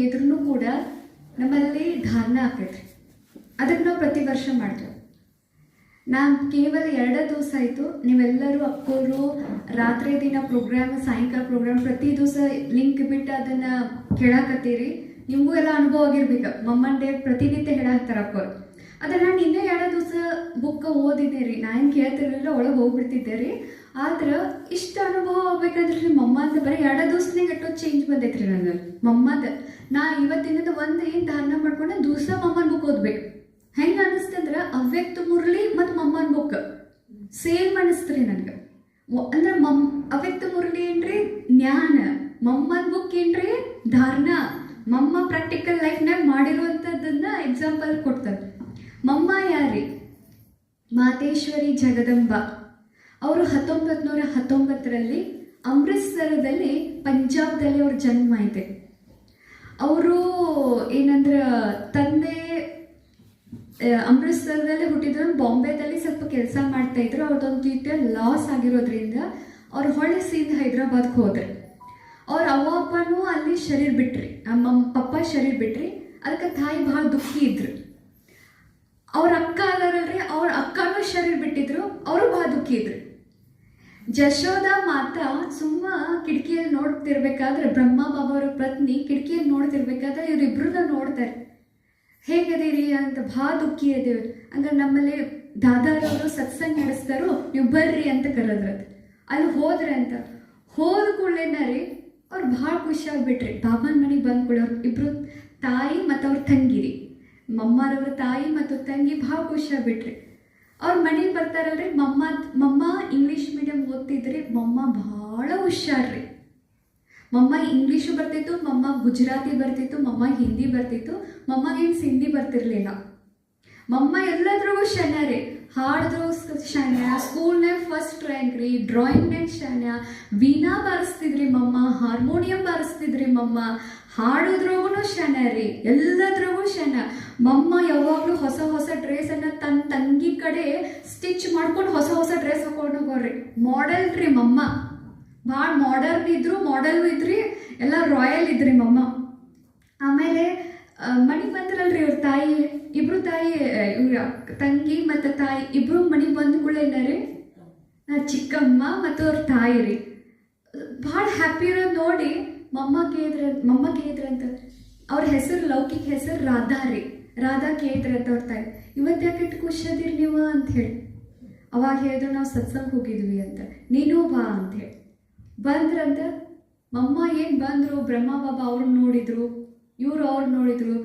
ಇದ್ರೂ ಕೂಡ ನಮ್ಮಲ್ಲಿ ಧಾರಣ ಆಕೈತ್ರಿ. ಅದಕ್ಕೆ ನಾವು ಪ್ರತಿ ವರ್ಷ ಮಾಡ್ತೇವೆ. ನಾನು ಕೇವಲ 2 ದಿವಸ ಆಯಿತು, ನೀವೆಲ್ಲರೂ ಅಕ್ಕೋರು ರಾತ್ರಿ ದಿನ ಪ್ರೋಗ್ರಾಮ್, ಸಾಯಂಕಾಲ ಪ್ರೋಗ್ರಾಮ್ ಪ್ರತಿ ದಿವಸ ಲಿಂಕ್ ಬಿಟ್ಟು ಅದನ್ನು ಕೇಳಾಕತ್ತೀರಿ. ನಿಮಗೂ ಎಲ್ಲ ಅನುಭವ ಆಗಿರ್ಬೇಕು. ಮಮ್ಮನ ಡೇ ಪ್ರತಿನಿತ್ಯ ಹೇಳಾಕ್ತಾರೆ ಅಕ್ಕೋರು. ಆದರೆ ನಾನು ಇನ್ನೇ 2 ದಿವಸ ಬುಕ್ ಓದಿದ್ದೆ ರೀ. ನಾನು ಕೇಳ್ತಿರಲಿಲ್ಲ, ಒಳಗೆ ಹೋಗ್ಬಿಡ್ತಿದ್ದೆ ರೀ. ಆದ್ರೆ ಇಷ್ಟು ಅನುಭವ ಆಗ್ಬೇಕಂದ್ರೆ ರೀ ಮಮ್ಮಂದು ಬರೀ 2 ದಿವಸನಾಗ ಎಷ್ಟೋ ಚೇಂಜ್ ಬಂದೈತೆ ರೀ ನನಗೆ. ಮಮ್ಮದ ನಾ ಇವತ್ತಿನದ ಒಂದು ಏನು ಧಾರಣ ಮಾಡ್ಕೊಂಡೆ, ದಿವಸ ಮಮ್ಮನ ಬುಕ್ ಓದ್ಬೇಕು. ಹೆಂಗೆ ಅನ್ನಿಸ್ತಂದ್ರೆ ಅವ್ಯಕ್ತ ಮುರಳಿ ಮತ್ತು ಮಮ್ಮನ ಬುಕ್ ಸೇಮ್ ಅನ್ನಿಸ್ತ್ರಿ ನನಗೆ. ಅಂದ್ರೆ ಅವ್ಯಕ್ತ ಮುರಳಿ ಏನ್ರಿ ಜ್ಞಾನ, ಮಮ್ಮನ ಬುಕ್ ಏನ್ರಿ ಧಾರಣ. ಮಮ್ಮ ಪ್ರಾಕ್ಟಿಕಲ್ ಲೈಫ್ನಾಗ ಮಾಡಿರುವಂಥದ್ದನ್ನ ಎಕ್ಸಾಂಪಲ್ ಕೊಡ್ತಾರೆ. ಮಮ್ಮ ಯಾರಿ? ಮಾತೇಶ್ವರಿ ಜಗದಂಬ. ಅವರು 1919ರಲ್ಲಿ ಅಮೃತ್ಸರದಲ್ಲಿ ಪಂಜಾಬ್ದಲ್ಲಿ ಅವ್ರ ಜನ್ಮ ಐತೆ. ಅವರು ಏನಂದ್ರೆ ತಂದೆ ಅಮೃತ್ಸರದಲ್ಲಿ ಹುಟ್ಟಿದ್ರು, ಬಾಂಬೆದಲ್ಲಿ ಸ್ವಲ್ಪ ಕೆಲಸ ಮಾಡ್ತಾ ಇದ್ರು. ಅವ್ರದ್ದೊಂದು ರೀತಿಯ ಲಾಸ್ ಆಗಿರೋದ್ರಿಂದ ಅವ್ರು ಹೊಳೆ ಸೀದಾ ಹೈದ್ರಾಬಾದ್ಗೆ ಹೋದ್ರೆ. ಅವ್ರ ಅವ್ವ ಅಪ್ಪನೂ ಅಲ್ಲಿ ಶರೀರ ಬಿಟ್ರಿ, ಪಪ್ಪ ಶರೀರ ಬಿಟ್ರಿ. ಅದಕ್ಕೆ ತಾಯಿ ಭಾಳ ದುಃಖಿ ಇದ್ರು. ಅವ್ರ ಅಕ್ಕ ಅದಾರಲ್ರಿ, ಅವ್ರ ಅಕ್ಕನೂ ಶರೀರ ಬಿಟ್ಟಿದ್ರು, ಅವರು ಭಾಳ ದುಃಖಿ ಇದ್ರು. ಜಶೋಧ ಮಾತಾ ಸುಮ್ಮ ಕಿಟಕಿಯಲ್ಲಿ ನೋಡ್ತಿರ್ಬೇಕಾದ್ರೆ, ಬ್ರಹ್ಮ ಬಾಬಾ ಅವ್ರ ಪತ್ನಿ ಕಿಟಕಿಯಲ್ಲಿ ನೋಡ್ತಿರ್ಬೇಕಾದ್ರೆ ಇವರಿಬ್ರನ್ನ ನೋಡ್ತಾರೆ. ಹೇಗದೀರಿ ಅಂತ, ಭಾಳ ದುಃಖಿ ಅದೇವಿ. ಅಂದ್ರೆ ನಮ್ಮಲ್ಲಿ ದಾದಾರವರು ಸತ್ಸಂಗ ನಡೆಸ್ತಾರೋ, ನೀವು ಬರ್ರಿ ಅಂತ ಕರೆದ್ರದು. ಅಲ್ಲಿ ಹೋದ್ರೆ ಅಂತ ಹೋದ ಕೂಡಲೇನ ರೀ ಅವ್ರು ಭಾಳ ಖುಷಿಯಾಗ್ಬಿಟ್ರಿ. ಬಾಬಾನ ಮನೆಗೆ ಬಂದ ಕೂಡ ಅವ್ರು ಇಬ್ರು ತಾಯಿ ಮತ್ತು ಅವ್ರ ತಂಗಿರಿ, ಮಮ್ಮರವ್ರ ತಾಯಿ ಮತ್ತು ತಂಗಿ ಭಾಳ ಖುಷಿಯಾಗ್ಬಿಟ್ರಿ. ಅವ್ರ ಮನೆಗೆ ಬರ್ತಾರಲ್ರಿ. ಮಮ್ಮ ಇಂಗ್ಲೀಷ್ ಮೀಡಿಯಂ ಓದ್ತಿದ್ರಿ. ಮಮ್ಮ ಭಾಳ ಹುಷಾರ್ರಿ. ಮಮ್ಮ ಇಂಗ್ಲೀಷು ಬರ್ತಿತ್ತು, ಮಮ್ಮ ಗುಜರಾತಿ ಬರ್ತಿತ್ತು, ಮಮ್ಮ ಹಿಂದಿ ಬರ್ತಿತ್ತು. ಮಮ್ಮಗೇನು ಸಿಂಧಿ ಬರ್ತಿರ್ಲಿಲ್ಲ. ಮಮ್ಮ ಎಲ್ಲದ್ರಾಗೂ ಶನ ರೀ. ಹಾಡಿದ್ರು ಶನ, ಸ್ಕೂಲ್ನಾಗ ಫಸ್ಟ್ ರ್ಯಾಂಕ್ ರೀ, ಡ್ರಾಯಿಂಗ್ನಾಗ ಶನ, ವೀಣಾ ಬಾರಿಸ್ತಿದ್ರಿ ಮಮ್ಮ, ಹಾರ್ಮೋನಿಯಂ ಬಾರಿಸ್ತಿದ್ರಿ ಮಮ್ಮ, ಹಾಡೋದ್ರಾಗೂ ಶನ ರೀ, ಎಲ್ಲದ್ರಾಗೂ ಶನ. ಮಮ್ಮ ಯಾವಾಗಲೂ ಹೊಸ ಹೊಸ ಡ್ರೆಸ್ಸನ್ನು ತನ್ನ ತಂಗಿ ಕಡೆ ಸ್ಟಿಚ್ ಮಾಡ್ಕೊಂಡು ಹೊಸ ಹೊಸ ಡ್ರೆಸ್ ಹಾಕೊಂಡು ಹೋಗೋರಿ. ಮಾಡೆಲ್ ರೀ ಮಮ್ಮ, ಭಾಳ ಮಾಡರ್ನ್ ಇದ್ರು, ಮಾಡೆಲ್ ಇದ್ರಿ, ಎಲ್ಲ ರಾಯಲ್ ಇದ್ರಿ ಮಮ್ಮ. ಆಮೇಲೆ ಮನೆಗೆ ಬಂದ್ರಲ್ರಿ ಇವ್ರ ತಾಯಿ, ಇಬ್ರು ತಾಯಿ, ಇವ್ರ ತಂಗಿ ಮತ್ತು ತಾಯಿ ಇಬ್ರು ಮನೆಗೆ ಬಂದ ಕೂಡ ಏನಾರಿ ಚಿಕ್ಕಮ್ಮ ಮತ್ತು ಅವ್ರ ತಾಯಿ ರೀ ಭಾಳ ಹ್ಯಾಪಿ ಇರೋದು ನೋಡಿ ಮಮ್ಮ ಕೇಳಿದ್ರಂತ. ಅವ್ರ ಹೆಸರು, ಲೌಕಿಕ ಹೆಸರು ರಾಧಾ ರೀ. ರಾಧಾ ಕೇಳಿದ್ರಂತ ಅವ್ರ ತಾಯಿ, ಇವತ್ತು ಯಾಕೆ ಇಟ್ಟು ಖುಷಿಯದಿರಿ ನೀವು ಅಂತ ಹೇಳಿ. ಅವಾಗ ಹೇಳಿದ್ರು, ನಾವು ಸತ್ಸಂಗ ಹೋಗಿದ್ವಿ ಅಂತ, ನೀನು ಬಾ ಅಂತ ಹೇಳಿ ಬಂದ್ರಂತ. ಮಮ್ಮ ಏನು ಬಂದರು, ಬ್ರಹ್ಮ ಬಾಬಾ ಅವ್ರನ್ನ ನೋಡಿದ್ರು, ಇವ್ರು ಅವ್ರು ನೋಡಿದ್ರು.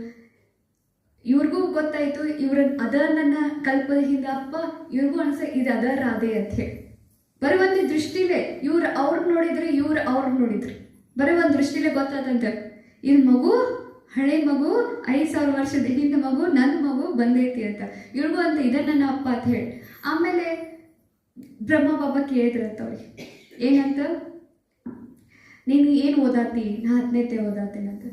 ಇವ್ರಿಗೂ ಗೊತ್ತಾಯ್ತು ಇವ್ರ ಅದ ನನ್ನ ಕಲ್ಪದ ಹಿಂದೆ ಅಪ್ಪ, ಇವ್ರಿಗೂ ಅನ್ಸ ಇದು ಅದ ರಾಧೆ ಅಂತ ಹೇಳಿ. ಬರೀ ಒಂದು ದೃಷ್ಟಿಲೇ ಇವ್ರು ಅವ್ರನ್ನ ನೋಡಿದ್ರಿ, ಇವ್ರು ಅವ್ರನ್ನ ನೋಡಿದ್ರಿ. ಬರೀ ಒಂದು ದೃಷ್ಟಿಲೇ ಗೊತ್ತಾದಂತ, ಇದು ಮಗು ಹಳೆ ಮಗು, 5000 ವರ್ಷದ ಹಿಂದೆ ಮಗು, ನನ್ನ ಮಗು ಬಂದೈತಿ ಅಂತ. ಇವ್ರಿಗೂ ಅಂತ ಇದ ನನ್ನ ಅಪ್ಪ ಅಂತ ಹೇಳಿ. ಆಮೇಲೆ ಬ್ರಹ್ಮ ಬಾಬಾ ಕೇಳಿದ್ರಂತ ಅವ್ರಿಗೆ, ಏನಂತ, ನೀನು ಏನು ಓದಾತಿ? ನಾ 10ನೇ ಓದಾತೇನಂತ.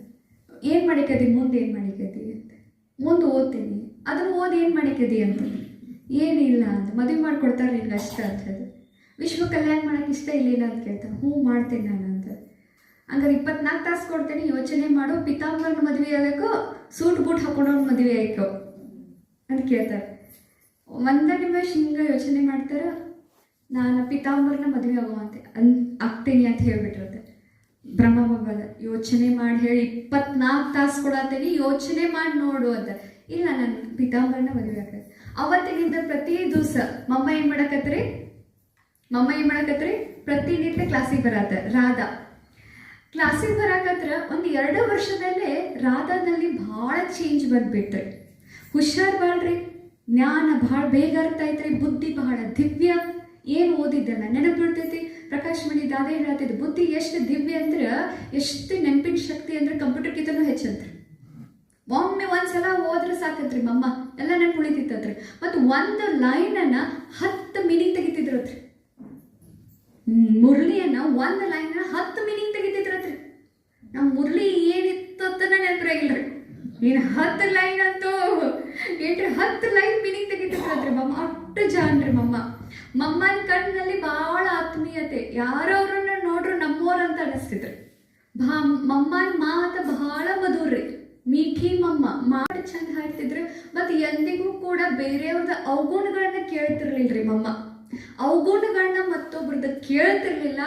ಏನು ಮಾಡಿಕದಿ ಮುಂದೆ, ಏನು ಮಾಡಿಕದಿ ಅಂತ. ಮುಂದೆ ಓದ್ತೀನಿ. ಅದನ್ನು ಓದಿ ಏನು ಮಾಡಿಕದಿ ಅಂತ. ಏನಿಲ್ಲ ಅಂತ, ಮದುವೆ ಮಾಡಿಕೊಡ್ತಾರೆ ನಿನ್ಗೆ ಅಷ್ಟ ಅಂತ ಹೇಳಿ. ವಿಶ್ವ ಕಲ್ಯಾಣ ಮಾಡೋಕೆ ಇಷ್ಟ ಇಲ್ಲ ಅಂತ ಕೇಳ್ತಾನೆ. ಹ್ಞೂ ಮಾಡ್ತೀನಿ ನಾನು ಅಂತ. ಹಂಗಾರೆ 24 ತಾಸು ಕೊಡ್ತೇನೆ, ಯೋಚನೆ ಮಾಡು. ಪಿತಾಂಬರನ ಮದುವೆ ಆಗಬೇಕು, ಸೂಟ್ ಬೂಟ್ ಹಾಕೊಂಡವ್ನ ಮದುವೆ ಆಯ್ಕೋ ಅಂತ ಕೇಳ್ತಾರೆ. 1 ನಿಮಿಷ ಹಿಂಗೆ ಯೋಚನೆ ಮಾಡ್ತಾರೆ. ನಾನು ಪಿತಾಂಬರನ ಮದುವೆ ಆಗ್ತೀನಿ ಅಂತ ಹೇಳ್ಬಿಟ್ಟಿರುತ್ತೆ. ಬ್ರಹ್ಮ ಬಾಬಾದ ಯೋಚನೆ ಮಾಡಿ ಹೇಳಿ 24 ತಾಸು ಕೊಡತ್ತೀನಿ, ಯೋಚನೆ ಮಾಡಿ ನೋಡು ಅಂತ. ಇಲ್ಲ, ನಾನು ಪಿತಾಂಬರನ ಮದುವೆ ಆಗ್ತದೆ. ಅವತ್ತಿನಿಂದ ಪ್ರತಿ ದಿವಸ ಮಮ್ಮ ಏನು ಮಾಡಕತ್ರಿ, ಪ್ರತಿನಿತ್ಯ ಕ್ಲಾಸಿಗೆ ಬರತ್ತ. ರಾಧಾ ಕ್ಲಾಸಿಗೆ ಬರಾಕತ್ರ ಒಂದು 2 ವರ್ಷದಲ್ಲೇ ರಾಧಾದಲ್ಲಿ ಭಾಳ ಚೇಂಜ್ ಬಂದ್ಬಿಟ್ರಿ. ಹುಷಾರ್ ಬಾಳ್ರಿ, ಜ್ಞಾನ ಭಾಳ ಬೇಗ ಅರ್ಥ ಐತ್ರಿ, ಬುದ್ಧಿ ಬಹಳ ದಿವ್ಯ. ಏನು ಓದಿದ್ದಲ್ಲ ನೆನಪು ಬಿಡ್ತೈತಿ. ಪ್ರಕಾಶ್ ಮಣಿ ದಾದ ಹೇಳ್ತಿದ್ದು, ಬುದ್ಧಿ ಎಷ್ಟು ದಿವ್ಯ ಅಂದ್ರೆ, ಎಷ್ಟು ನೆನಪಿನ ಶಕ್ತಿ ಅಂದ್ರೆ ಕಂಪ್ಯೂಟರ್ಗಿಂತನೂ ಹೆಚ್ಚಂತ್ರಿ. ಒಮ್ಮೆ ಒಂದ್ಸಲ ಹೋದ್ರೆ ಸಾಕತ್ರಿ ಮಮ್ಮ, ಎಲ್ಲ ನೆನಪು ಉಳಿತಿತ್ತತ್ರಿ. ಮತ್ತು ಒಂದು ಲೈನನ್ನು 10 ಮೀನಿಂಗ್ ತೆಗಿತಿದ್ರತ್ರಿ. ಮುರಳಿಯನ್ನ 1 ಲೈನನ್ನ 10 ಮೀನಿಂಗ್ ತೆಗಿತಿದ್ರತ್ರಿ. ನಮ್ಮ ಮುರಳಿ ಏನಿತ್ತನ್ನ ನೆನಪಿರಾಗಿಲ್ರಿ. ಏನು 10 ಲೈನ್ ಅಂತೂ ಏನ್ರಿ, 10 ಲೈನ್ ಮೀನಿಂಗ್ ತೆಗಿತಿದ್ರತ್ರಿ ಮಮ್ಮ. ಅಷ್ಟು ಜಾನ್ರಿ ಮಮ್ಮ. ಮಮ್ಮನ ಕಣ್ಣಿನಲ್ಲಿ ಭಾಳ ಆತ್ಮೀಯತೆ, ಯಾರವ್ರನ್ನ ನೋಡ್ರು ನಮ್ಮೋರಂತ ಅನಿಸ್ತಿದ್ರು. ಮಮ್ಮನ ಮಾತು ಬಹಳ ಮಧುರ. ಎಂದಿಗೂ ಕೂಡ ಬೇರೆಯವ್ರದ ಅವಗುಣಗಳನ್ನ ಕೇಳ್ತಿರ್ಲಿಲ್ರಿ ಮಮ್ಮ. ಅವಗುಣಗಳನ್ನ ಮತ್ತೊಬ್ರದ ಕೇಳ್ತಿರ್ಲಿಲ್ಲ,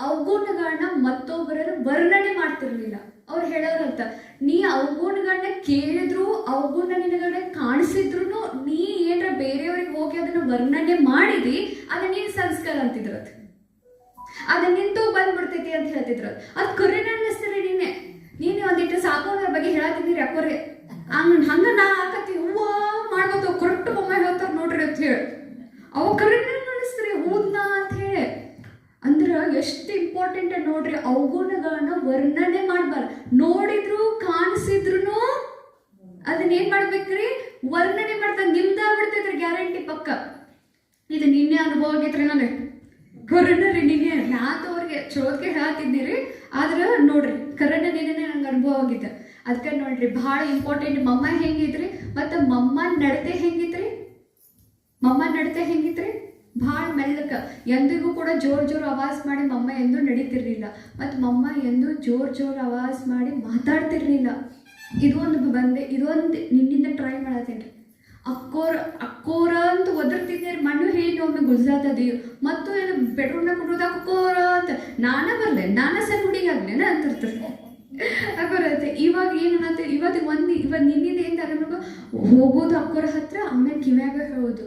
ಅವಗುಣಗಳನ್ನ ಮತ್ತೊಬ್ಬರ ವರ್ಣನೆ ಮಾಡ್ತಿರ್ಲಿಲ್ಲ. ಅವ್ರು ಹೇಳೋರಂತ, ನೀ ಅವಗುಣಗಳನ್ನ ಕೇಳಿದ್ರು, ಅವಗುಣ ನಿನಗಡೆ ಕಾಣಿಸಿದ್ರು, ನೀ ಏನಾರ ಬೇರೆಯವ್ರಿಗೆ ಹೋಗಿ ಅದನ್ನ ವರ್ಣನೆ ಮಾಡಿದಿ, ಅದ ನೀನ್ ಸಂಸ್ಕಾರ ಅಂತಿದ್ರು. ಅದ ನಿಂತು ಬಂದ್ಬಿಡ್ತೈತಿ ಅಂತ ಹೇಳ್ತಿದ್ರು. ಅದ್ ಕರೆನ ಅನ್ನಿಸ್ತೀರಿ. ನೀನೆ ಒಂದಿಟ್ಟು ಸಾಕೋದ್ರ ಬಗ್ಗೆ ಹೇಳತ್ತಿದ್ದೀರಿ ಅಕ್ಕೋರಿಗೆ, ಹಂಗ ನಾ ಹಾಕತ್ತಿ ಹೂವ ಮಾಡ್ಬೋದು ಕರೆಕ್ಟ್ ಬೊಮ್ಮ ಹೇಳ್ತಾರ ನೋಡ್ರಿ ಅಂತ ಹೇಳಿ. ಅವ ಕರೆನ ಅನ್ನಿಸ್ತೀರಿ ಹೂದ್ನಾ ಅಂತ ಹೇಳಿ. ಅಂದ್ರ ಎಷ್ಟು ಇಂಪಾರ್ಟೆಂಟ್ ನೋಡ್ರಿ. ಅವಗುಣಗಳನ್ನ ವರ್ಣನೆ ಮಾಡ್ಬಾರ್ದು. ನೋಡಿದ್ರು ಕಾಣಿಸಿದ್ರು ಅದನ್ನೇನ್ ಮಾಡ್ಬೇಕ್ರಿ, ವರ್ಣನೆ ಮಾಡ್ತಾರೆ. ನಿಮ್ದಾಗ್ಬಿಡ್ತೈತ್ರಿ ಗ್ಯಾರಂಟಿ ಪಕ್ಕ. ಇದು ನಿನ್ನೆ ಅನುಭವ ಆಗೈತ್ರಿ ನನಗೆ. ಕರೆನರಿ ನಿನ್ನೆ ನಾತು ಅವ್ರಿಗೆ ಚೋದ್ಗೆ ಹೇಳತ್ತಿದ್ದೀರಿ, ಆದ್ರೆ ನೋಡ್ರಿ ಕರೆನ ನಿನ್ನೆ ನಂಗೆ ಅನುಭವ ಆಗಿದ್ದ. ಅದಕ್ಕೆ ನೋಡ್ರಿ ಬಹಳ ಇಂಪಾರ್ಟೆಂಟ್. ಮಮ್ಮ ಹೆಂಗಿದ್ರಿ ಮತ್ತು ಮಮ್ಮ ನಡತೆ ಹೆಂಗಿತ್ರಿ? ಮಮ್ಮ ನಡತೆ ಹೆಂಗಿತ್ರಿ? ಭಾಳ ಮೆಲ್ಲಕ. ಎಂದಿಗೂ ಕೂಡ ಜೋರ್ ಆವಾಜ್ ಮಾಡಿ ಮಮ್ಮ ಎಂದೂ ನಡೀತಿರ್ಲಿಲ್ಲ. ಮತ್ತು ಮಮ್ಮ ಎಂದೂ ಜೋರ್ ಆವಾಜ್ ಮಾಡಿ ಮಾತಾಡ್ತಿರ್ಲಿಲ್ಲ. ಇದೊಂದು ನಿನ್ನಿಂದ ಟ್ರೈ ಮಾಡತ್ತೇನ್ರಿ. ಅಕ್ಕೋರ ಅಂತ ಒದರ್ತಿದ್ದೀರಿ. ಮಣ್ಣು ಹೇಳಿ ಒಮ್ಮೆ ಗುಲ್ಸಾತದಿ ಮತ್ತು ಏನು ಬೆಡ್ರೂಮ್ನಾಗ ಕುಡಿಯೋದು ಅಕ್ಕೋರ ಅಂತ. ನಾನ ಬರ್ಲೆ, ನಾನ ಸಣ್ಣ ಹುಡುಗಿ ಆಗ್ಲೇನ ಅಂತಿರ್ತಾರೆ ಅಕ್ಕೋರತ್ತೆ. ಇವಾಗ ಏನನ್ನತ್ತೆ, ಇವತ್ತು ನಿನ್ನಿಂದ ಏನು ತರಬೇಕು, ಹೋಗೋದು ಅಕ್ಕೋರ ಹತ್ರ, ಆಮೇಲೆ ಕಿವ್ಯಾಗ ಹೇಳೋದು.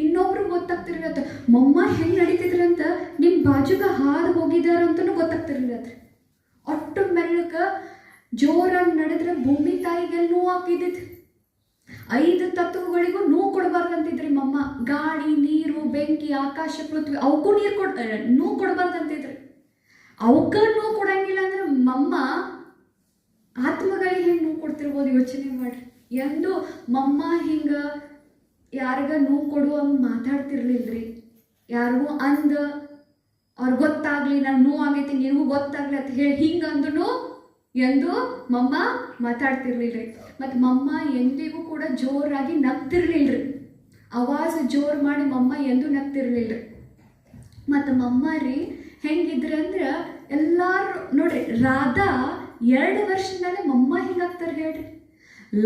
ಇನ್ನೊಬ್ರು ಗೊತ್ತಾಗ್ತಿರ್ಲತ್ತ ಮಮ್ಮ ಹೆಂಗೆ ನಡೀತಿದ್ರಂತ, ನಿಮ್ಮ ಬಾಜುಗ ಹಾದು ಹೋಗಿದಾರಂತನೂ ಗೊತ್ತಾಗ್ತಿರ್ಲತ್ರಿ. ಅಷ್ಟು ಮೆಲ್ಲಕ ಜೋರಾಗಿ ನಡೆದ್ರೆ ಭೂಮಿ ತಾಯಿಗೆ ನೋವು ಹಾಕಿದ್ದಿತ್ತು. 5 ತತ್ವಗಳಿಗೂ ನೋವು ಕೊಡಬಾರ್ದಂತಿದ್ರಿ ಮಮ್ಮ. ಗಾಳಿ, ನೀರು, ಬೆಂಕಿ, ಆಕಾಶ, ಪೃಥ್ವಿ ಅವಕ್ಕೂ ನೋವು ಕೊಡಬಾರ್ದಂತಿದ್ರಿ. ಅವಕ್ಕ ನೋವು ಕೊಡಂಗಿಲ್ಲ ಅಂದ್ರೆ ಮಮ್ಮ ಆತ್ಮಗಳಿಗೆ ಹೆಂಗೆ ನೋವು ಕೊಡ್ತಿರ್ಬೋದು ಯೋಚನೆ ಮಾಡ್ರಿ. ಎಂದು ಮಮ್ಮ ಹಿಂಗ ಯಾರಿಗ ನೋವು ಕೊಡುವಂಗೆ ಮಾತಾಡ್ತಿರ್ಲಿಲ್ರಿ. ಯಾರಿಗೂ ಅವ್ರಿಗೆ ಗೊತ್ತಾಗ್ಲಿ ನಂಗೆ ನೋವು ಆಗೈತಿ, ನಿನಗೂ ಗೊತ್ತಾಗ್ಲಿ ಅಂತ ಹೇಳಿ ಹಿಂಗಂದ್ರೂ ಎಂದು ಮಮ್ಮ ಮಾತಾಡ್ತಿರ್ಲಿಲ್ರಿ. ಮತ್ತು ಮಮ್ಮ ಎಂದಿಗೂ ಕೂಡ ಜೋರಾಗಿ ನಗ್ತಿರ್ಲಿಲ್ರಿ. ಆವಾಜ್ ಜೋರು ಮಾಡಿ ಮಮ್ಮ ಎಂದೂ ನಗ್ತಿರ್ಲಿಲ್ರಿ. ಮತ್ತು ಮಮ್ಮ ರೀ ಹೆಂಗಿದ್ರಿ ಅಂದ್ರೆ ಎಲ್ಲಾರು ನೋಡ್ರಿ, ರಾಧಾ 2 ವರ್ಷದಲ್ಲೇ ಮಮ್ಮ ಹಿಂಗಾಗ್ತಾರೆ ಹೇಳ್ರಿ.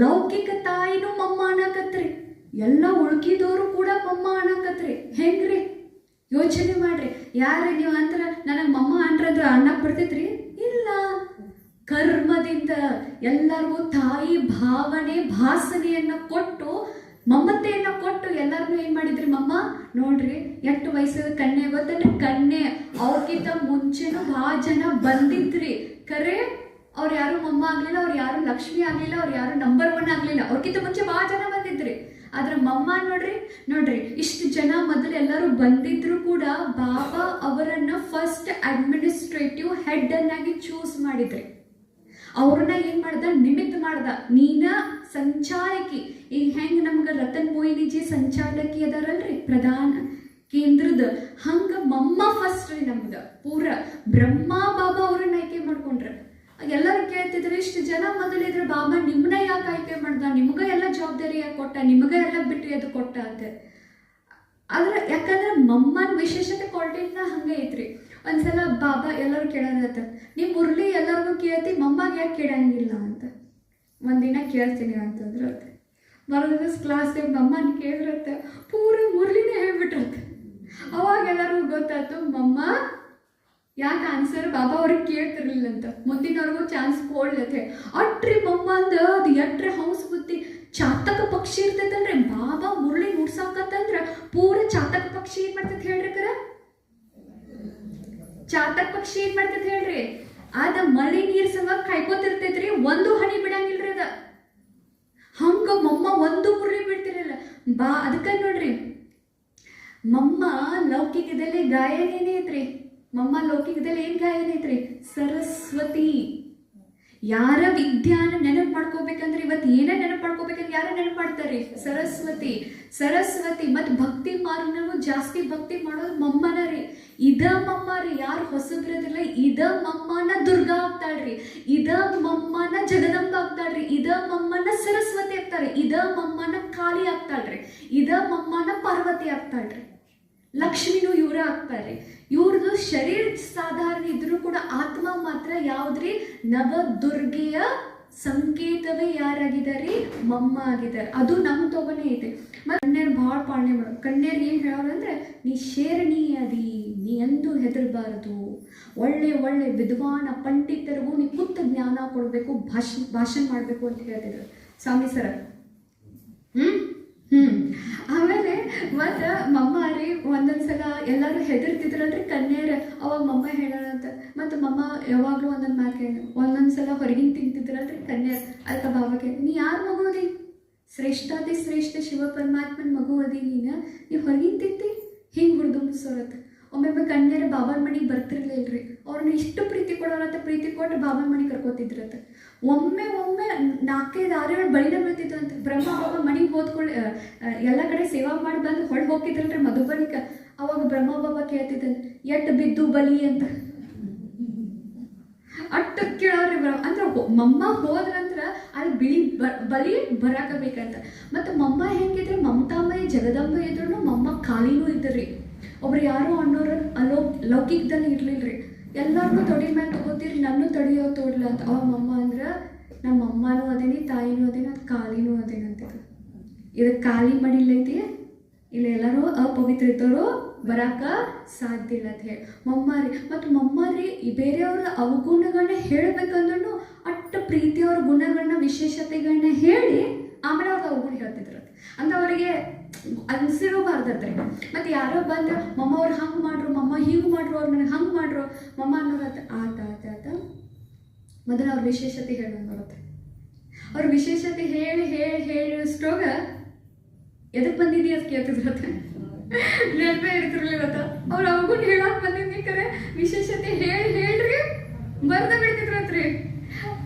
ಲೌಕಿಕ ತಾಯಿನೂ ಮಮ್ಮ ಅನ್ನಕತ್ರಿ, ಎಲ್ಲ ಉಳ್ಕಿದವರು ಕೂಡ ಮಮ್ಮ ಅನ್ನಕತ್ರಿ. ಹೆಂಗ್ರಿ ಯೋಚನೆ ಮಾಡ್ರಿ. ಯಾರು ನೀವು ಅಂದ್ರ ನನಗೆ ಮಮ್ಮ ಅಂದ್ರ ಅನ್ನಕ್ಕೆ ಬರ್ತೈತ್ರಿ? ಇಲ್ಲ. ಕರ್ಮದಿಂದ ಎಲ್ಲರಿಗೂ ತಾಯಿ ಭಾವನೆ ಭಾಸನೆಯನ್ನು ಕೊಟ್ಟು, ಮಮತೆಯನ್ನು ಕೊಟ್ಟು ಎಲ್ಲರನ್ನೂ ಏನು ಮಾಡಿದ್ರಿ ಮಮ್ಮ? ನೋಡ್ರಿ ಎಷ್ಟು ವಯಸ್ಸದ ಕನ್ಯೆ ಗೊತ್ತಲ್ರಿ? ಕನ್ಯೆ ಅವ್ರಿಗಿಂತ ಮುಂಚೆನೂ ಭಾಳ ಜನ ಬಂದಿದ್ರಿ. ಕರೆ ಅವ್ರು ಯಾರು ಮಮ್ಮ ಆಗಲಿಲ್ಲ, ಅವ್ರು ಯಾರು ಲಕ್ಷ್ಮಿ ಆಗಲಿಲ್ಲ, ಅವ್ರು ಯಾರು ನಂಬರ್ 1 ಆಗಲಿಲ್ಲ. ಅವ್ರಿಗಿಂತ ಮುಂಚೆ ಭಾಳ ಜನ ಬಂದಿದ್ರಿ. ಆದ್ರೆ ಮಮ್ಮ ನೋಡ್ರಿ ಇಷ್ಟು ಜನ ಮೊದಲು ಎಲ್ಲರೂ ಬಂದಿದ್ರು ಕೂಡ ಬಾಬಾ ಅವರನ್ನ ಫಸ್ಟ್ ಅಡ್ಮಿನಿಸ್ಟ್ರೇಟಿವ್ ಹೆಡ್ ಅನ್ನಾಗಿ ಚೂಸ್ ಮಾಡಿದ್ರಿ. ಅವ್ರನ್ನ ಏನ್ ಮಾಡ್ದ? ನಿಮಿತ್ತ ಮಾಡ್ದ. ನೀನ ಸಂಚಾಲಕಿ. ಈಗ ಹೆಂಗ್ ನಮ್ಗೆ ರತನ್ ಮೊಯ್ನಿಜಿ ಸಂಚಾಲಕಿ ಅದಾರಲ್ರಿ ಪ್ರಧಾನ ಕೇಂದ್ರದ, ಹಂಗ ಮಮ್ಮ ಫಸ್ಟ್ ರೀ ನಮ್ಗ. ಪೂರ ಬ್ರಹ್ಮ ಬಾಬಾ ಅವ್ರನ್ನ ಆಯ್ಕೆ ಮಾಡ್ಕೊಂಡ್ರ. ಎಲ್ಲರೂ ಕೇಳ್ತಿದ್ರು, ಇಷ್ಟು ಜನ ಮೊದಲಿದ್ರೆ ಬಾಬಾ ನಿಮ್ಮನ್ನ ಯಾಕೆ ಆಯ್ಕೆ ಮಾಡ್ದ? ನಿಮ್ಗ ಎಲ್ಲ ಜವಾಬ್ದಾರಿ ಯಾಕೆ ಕೊಟ್ಟ? ನಿಮ್ಗ ಎಲ್ಲ ಬಿಟ್ಟು ಅದು ಕೊಟ್ಟ ಅಂತ. ಆದ್ರೆ ಯಾಕಂದ್ರೆ ಮಮ್ಮನ ವಿಶೇಷತೆ ಕ್ವಾಲಿಟಿನ ಹಂಗೆ ಐತ್ರಿ. ಒಂದ್ಸಲ ಬಾಬಾ ಎಲ್ಲರೂ ಕೇಳೋದತ್ತ, ನಿಮ್ಮ ಮುರಳಿ ಎಲ್ಲರಿಗೂ ಕೇಳ್ತಿ, ಮಮ್ಮಗೆ ಯಾಕೆ ಕೇಳಂಗಿಲ್ಲ ಅಂತ. ಒಂದಿನ ಕೇಳ್ತೀನಿ ಅಂತಂದ್ರೆ ಮರದ ಕ್ಲಾಸ್ನಾಗ ಮಮ್ಮನ ಕೇಳಿರತ್ತ, ಪೂರ ಮುರಳಿನೇ ಹೇಳ್ಬಿಟ್ರತ್ತ. ಅವಾಗ ಎಲ್ಲರಿಗೂ ಗೊತ್ತಾಯ್ತು ಮಮ್ಮ ಯಾಕೆ ಆನ್ಸರ್ ಬಾಬಾ ಅವ್ರಿಗೆ ಕೇಳ್ತಿರ್ಲಿಲ್ಲ ಅಂತ. ಮುಂದಿನವ್ರಿಗೂ ಚಾನ್ಸ್ ಕೊಡ್ಲತ್ತೆ. ಅಟ್ರಿ ಮಮ್ಮ ಅಂದ ಅದು ಎಟ್ರೆ ಹೌಸ್ ಬುದ್ಧಿ. ಚಾತಕ ಪಕ್ಷಿ ಇರ್ತೈತಲ್ರಿ, ಬಾಬಾ ಮುರಳಿ ನುಡ್ಸಾಕತ್ತಂದ್ರ ಪೂರ ಚಾತಕ ಪಕ್ಷಿ ಏನ್ ಮಾಡ್ತೈತಿ ಹೇಳ್ರಿ? ಚಾತಕ ಪಕ್ಷಿ ಏನ್ ಮಾಡ್ತೈತಿ ಹೇಳ್ರಿ? ಅದ ಮಳಿ ನೀರ್ ಸಲ ಕಾಯ್ಕೋತಿರ್ತೈತ್ರಿ, ಒಂದು ಹನಿ ಬಿಡಂಗಿಲ್ರಿ ಅದ. ಹಂಗ ಮಮ್ಮ ಒಂದು ಮುರಳಿ ಬಿಡ್ತಿರಲಿಲ್ಲ. ಅದಕ್ಕ ನೋಡ್ರಿ ಮಮ್ಮ ಲೌಕಿಕದಲ್ಲಿ ಗಾಯನೇನೇ ಐತ್ರಿ. ಮಮ್ಮ ಲೌಕಿಕದಲ್ಲಿ ಏನ್ ಗಾಯನ ಐತ್ರಿ? ಸರಸ್ವತಿ. ಯಾರ ವಿದ್ಯಾನ ನೆನಪು ಮಾಡ್ಕೋಬೇಕಂದ್ರೆ ಇವತ್ತು ಏನೇ ನೆನಪು ಮಾಡ್ಕೋಬೇಕಂದ್ರೆ ಯಾರ ನೆನಪು ಮಾಡ್ತಾರ್ರಿ? ಸರಸ್ವತಿ. ಮತ್ತು ಭಕ್ತಿ ಮಾರ್ಗನೂ ಜಾಸ್ತಿ ಭಕ್ತಿ ಮಾಡೋದು ಮಮ್ಮನ ರೀ. ಇದ ಮಮ್ಮ ರೀ. ಯಾರು ಹೊಸಬ್ರದಿಲ್ಲ, ಇದ ಮಮ್ಮನ ದುರ್ಗಾ ಆಗ್ತಾಳ್ರಿ, ಇದ ಮಮ್ಮನ ಜಗದಂಬ ಆಗ್ತಾಳ್ರಿ, ಇದ ಮಮ್ಮನ ಸರಸ್ವತಿ ಆಗ್ತಾಳ್ರಿ, ಇದ ಮಮ್ಮನ ಕಾಳಿ ಆಗ್ತಾಳ್ರಿ, ಇದ ಮಮ್ಮನ ಪಾರ್ವತಿ ಆಗ್ತಾಳ್ರಿ, ಲಕ್ಷ್ಮಿನೂ ಇವರ ಆಗ್ತಾರೆ. ಇವ್ರದ್ದು ಶರೀರ ಸಾಧಾರಣ ಇದ್ರೂ ಕೂಡ ಆತ್ಮ ಮಾತ್ರ ಯಾವ್ದ್ರಿ? ನವದುರ್ಗೆಯ ಸಂಕೇತವೇ ಯಾರಾಗಿದ್ದಾರೆ, ಮಮ್ಮ ಆಗಿದ್ದಾರೆ. ಅದು ನಮ್ಮ ತಗೊನೇ ಐತೆ. ಮತ್ತು ಕಣ್ಯರು ಭಾಳ ಪಾಲನೆ ಮಾಡೋದು. ಕಣ್ಯರು ಏನು ಹೇಳೋರಂದ್ರೆ, ನೀ ಶೇರಣಿ ಅದಿ, ನೀ ಎಂದೂ ಹೆದರಬಾರ್ದು, ಒಳ್ಳೆ ಒಳ್ಳೆ ವಿದ್ವಾನ ಪಂಡಿತರಿಗೂ ನೀ ಕೂತ ಜ್ಞಾನ ಕೊಡಬೇಕು, ಭಾಷಣ ಮಾಡಬೇಕು ಅಂತ ಹೇಳ್ತಿದ್ರು ಸ್ವಾಮಿ ಸರ. ಆಮೇಲೆ ಮತ್ತು ಮಮ್ಮ ರೀ ಒಂದೊಂದ್ಸಲ ಎಲ್ಲರೂ ಹೆದರ್ತಿದ್ರಲ್ರಿ ಕನ್ಯರ. ಅವಾಗ ಮಮ್ಮ ಹೇಳೋಣಂತ. ಮತ್ತು ಮಮ್ಮ ಯಾವಾಗಲೂ ಒಂದೊಂದು ಮಾತು ಒಂದೊಂದ್ಸಲ ಹೊರಗಿನ ತಿಂತಿದ್ರಲ್ರಿ ಕನ್ಯರ್. ಅದಕ್ಕೆ ಬಾಬಾಗೆ, ನೀ ಯಾರು ಮಗು ಅದಿ, ಶ್ರೇಷ್ಠಾತಿ ಶ್ರೇಷ್ಠ ಶಿವ ಪರಮಾತ್ಮನ ಮಗು ಅದಿ, ನೀನು ಹೊರಗಿನ ತಿಂತಿ ಹಿಂಗೆ ಹುರಿದುಂಬಿಸೋರತ್ತೆ. ಒಮ್ಮೊಮ್ಮೆ ಕನ್ಯರ ಬಾಬಾನ ಮನೆಗೆ ಬರ್ತಿರ್ಲಿಲ್ರಿ. ಅವ್ರನ್ನ ಇಷ್ಟು ಪ್ರೀತಿ ಕೊಡೋರತ್ತ, ಪ್ರೀತಿ ಕೊಟ್ಟು ಬಾಬಾನ ಮನೆಗೆ ಕರ್ಕೋತಿದ್ರತ್ತ. ಒಮ್ಮೆ 4-5-6 ಬಳಿನ ಬೀಳ್ತಿತ್ತು ಅಂತ. ಬ್ರಹ್ಮ ಬಾಬಾ ಮನೆಗೆ ಹೋದ್ಕೊಳ್ಳಿ ಎಲ್ಲ ಕಡೆ ಸೇವಾ ಮಾಡಿ ಬಂದು ಹೊಳ್ಳಿ ಹೋಗಿದ್ರಲ್ರಿ ಮಧುಬನಿಕ. ಅವಾಗ ಬ್ರಹ್ಮ ಬಾಬಾ ಕೇಳ್ತಿದ್ದಂತ, ಎಟ್ಟು ಬಿದ್ದು ಬಲಿ ಅಂತ. ಅಟ್ಟು ಕೇಳೋರಿ ಅಂದ್ರೆ ಮಮ್ಮ ಹೋದ್ರಂದ್ರ ಅಲ್ಲಿ ಬಲಿ ಬರಾಕಬೇಕಂತ. ಮತ್ತು ಮಮ್ಮ ಹೆಂಗಿದ್ರೆ ಮಮತಾಂಬೆ ಜಗದಂಬೆ ಇದ್ರು ಮಮ್ಮ ಖಾಲಿನೂ ಇದ್ರಿ. ಒಬ್ರು ಯಾರು ಅನ್ನೋರು ಲೌಕಿಕದಲ್ಲಿ ಇರ್ಲಿಲ್ರಿ. ಎಲ್ಲರಿಗೂ ತೊಡಿ ಮೇಲೆ ತಗೋತೀರಿ, ನನ್ನ ತಡಿಯೋ ತೋಡ್ಲ ಅಂತ. ಅವಾಗ ಮಮ್ಮ ಅಂದ್ರೆ, ನಮ್ಮ ಅಮ್ಮನೂ ಅದೇನಿ, ತಾಯಿನೂ ಅದೇನಿ, ಅದು ಖಾಲಿನೂ ಅದೇನಂತ. ಇದಕ್ಕೆ ಖಾಲಿ ಮಾಡಿಲ್ಲೈತಿ, ಇಲ್ಲಿ ಎಲ್ಲರೂ ಅಪವಿತ್ರ ಇದ್ದವರು ಬರಾಕ ಸಾಧ್ಯ ಇಲ್ಲ ಅಂತ ಹೇಳಿ ಮಮ್ಮಾರಿ. ಮತ್ತು ಮಮ್ಮಾರಿ ಬೇರೆಯವ್ರ ಅವಗುಣಗಳನ್ನ ಹೇಳಬೇಕಂದ್ರೂ ಅಷ್ಟು ಪ್ರೀತಿಯವ್ರ ಗುಣಗಳನ್ನ ವಿಶೇಷತೆಗಳನ್ನ ಹೇಳಿ ಆಮೇಲೆ ಅವ್ರಿಗೆ ಅವಗುಣ ಹೇಳ್ತಿದ್ರು. ಅಂದ್ರೆ ಅವರಿಗೆ ಅನ್ಸಿರೋಬಾರ್ದತ್ರಿ. ಮತ್ತು ಯಾರೋ ಬಂದ್ರೆ ಮಮ್ಮ ಅವ್ರು ಹಂಗೆ ಮಾಡ್ರು, ಮಮ್ಮ ಹಿಂಗೆ ಮಾಡ್ರು, ಅವ್ರು ನನಗೆ ಹಂಗೆ ಮಾಡ್ರು ಮಮ್ಮ ಅನ್ನೋರತ್ತ. ಆತ ಮೊದಲು ಅವ್ರ ವಿಶೇಷತೆ ಹೇಳೋದು ಬರುತ್ತೆ. ಅವ್ರ ವಿಶೇಷತೆ ಹೇಳಿಸ್ಟ್ರೋಗ ಎದಕ್ಕೆ ಬಂದಿದ್ದೀ ಅಂತ ಕೇಳ್ತಿದ್ರತ್ತ. ನೆನಪೇ ಇರ್ತಿರ್ಲಿ ಗೊತ್ತಾ. ಅವ್ರು ಅವಗುಣ ಹೇಳಕ್ಕೆ ಬಂದಿದ್ದೀಕರೆ ವಿಶೇಷತೆ ಹೇಳ್ರಿ ಬರ್ದ ಬಿಡ್ತಿದ್ರತ್ರಿ.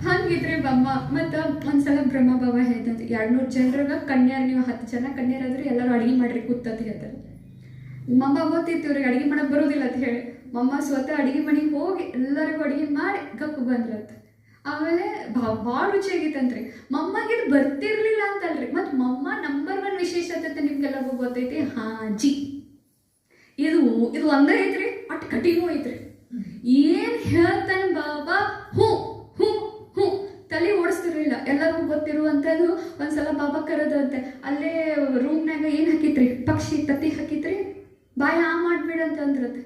ಹಂಗಿದ್ರಿ ಬಮ್ಮ. ಮತ್ತು ಒಂದ್ಸಲ ಬ್ರಹ್ಮ ಬಾಬಾ ಹೇಳ್ತಂತೆ, 200 ಜನರಾಗ ಕನ್ಯಾರ, ನೀವು 10 ಜನ ಕನ್ಯಾರಾದ್ರೆ ಎಲ್ಲರೂ ಅಡುಗೆ ಮಾಡ್ರಿ ಕೂತಂತ ಹೇಳ್ತಾರೆ. ಮಮ್ಮ ಗೊತ್ತಿತ್ತು ಇವ್ರಿಗೆ ಅಡುಗೆ ಮಾಡಕ್ಕೆ ಬರೋದಿಲ್ಲ ಅಂತ ಹೇಳಿ ಮಮ್ಮ ಸ್ವತಃ ಅಡುಗೆ ಮನೆಗೆ ಹೋಗಿ ಎಲ್ಲರಿಗೂ ಅಡುಗೆ ಮಾಡಿ ಗಪ್ಪು ಬಂದ್ರತ್ತ. ಆಮೇಲೆ ಭಾಳ ರುಚಿಯಾಗಿತ್ತಂತ್ರಿ. ಮಮ್ಮಗೆ ಇದು ಬರ್ತಿರ್ಲಿಲ್ಲ ಅಂತಲ್ರಿ. ಮತ್ತು ಮಮ್ಮ ನಂಬರ್ 1 ವಿಶೇಷತೆ ನಿಮ್ಗೆಲ್ಲರಿಗೂ ಗೊತ್ತೈತಿ, ಹಾಜಿ. ಇದು ಒಂದೇ ಐತ್ರಿ, ಅಟ್ ಕಟಿನೂ ಐತ್ರಿ. ಏನು ಹೇಳ್ತಾನೆ ಬಾಬಾ, ಹ್ಞೂ ತಲೆ ಓಡಿಸ್ತಿರ್ಲಿಲ್ಲ. ಎಲ್ಲರಿಗೂ ಗೊತ್ತಿರುವಂಥದ್ದು. ಒಂದ್ಸಲ ಬಾಬಾ ಕರೆದಂತೆ, ಅಲ್ಲೇ ರೂಮ್ನಾಗ ಏನು ಹಾಕಿತ್ರಿ, ಪಕ್ಷಿ ತತ್ತಿ ಹಾಕಿತ್ರಿ, ಬಾಯಿ ಮಾಡ್ಬಿಡಂತ ಅಂದ್ರತ್ತೆ.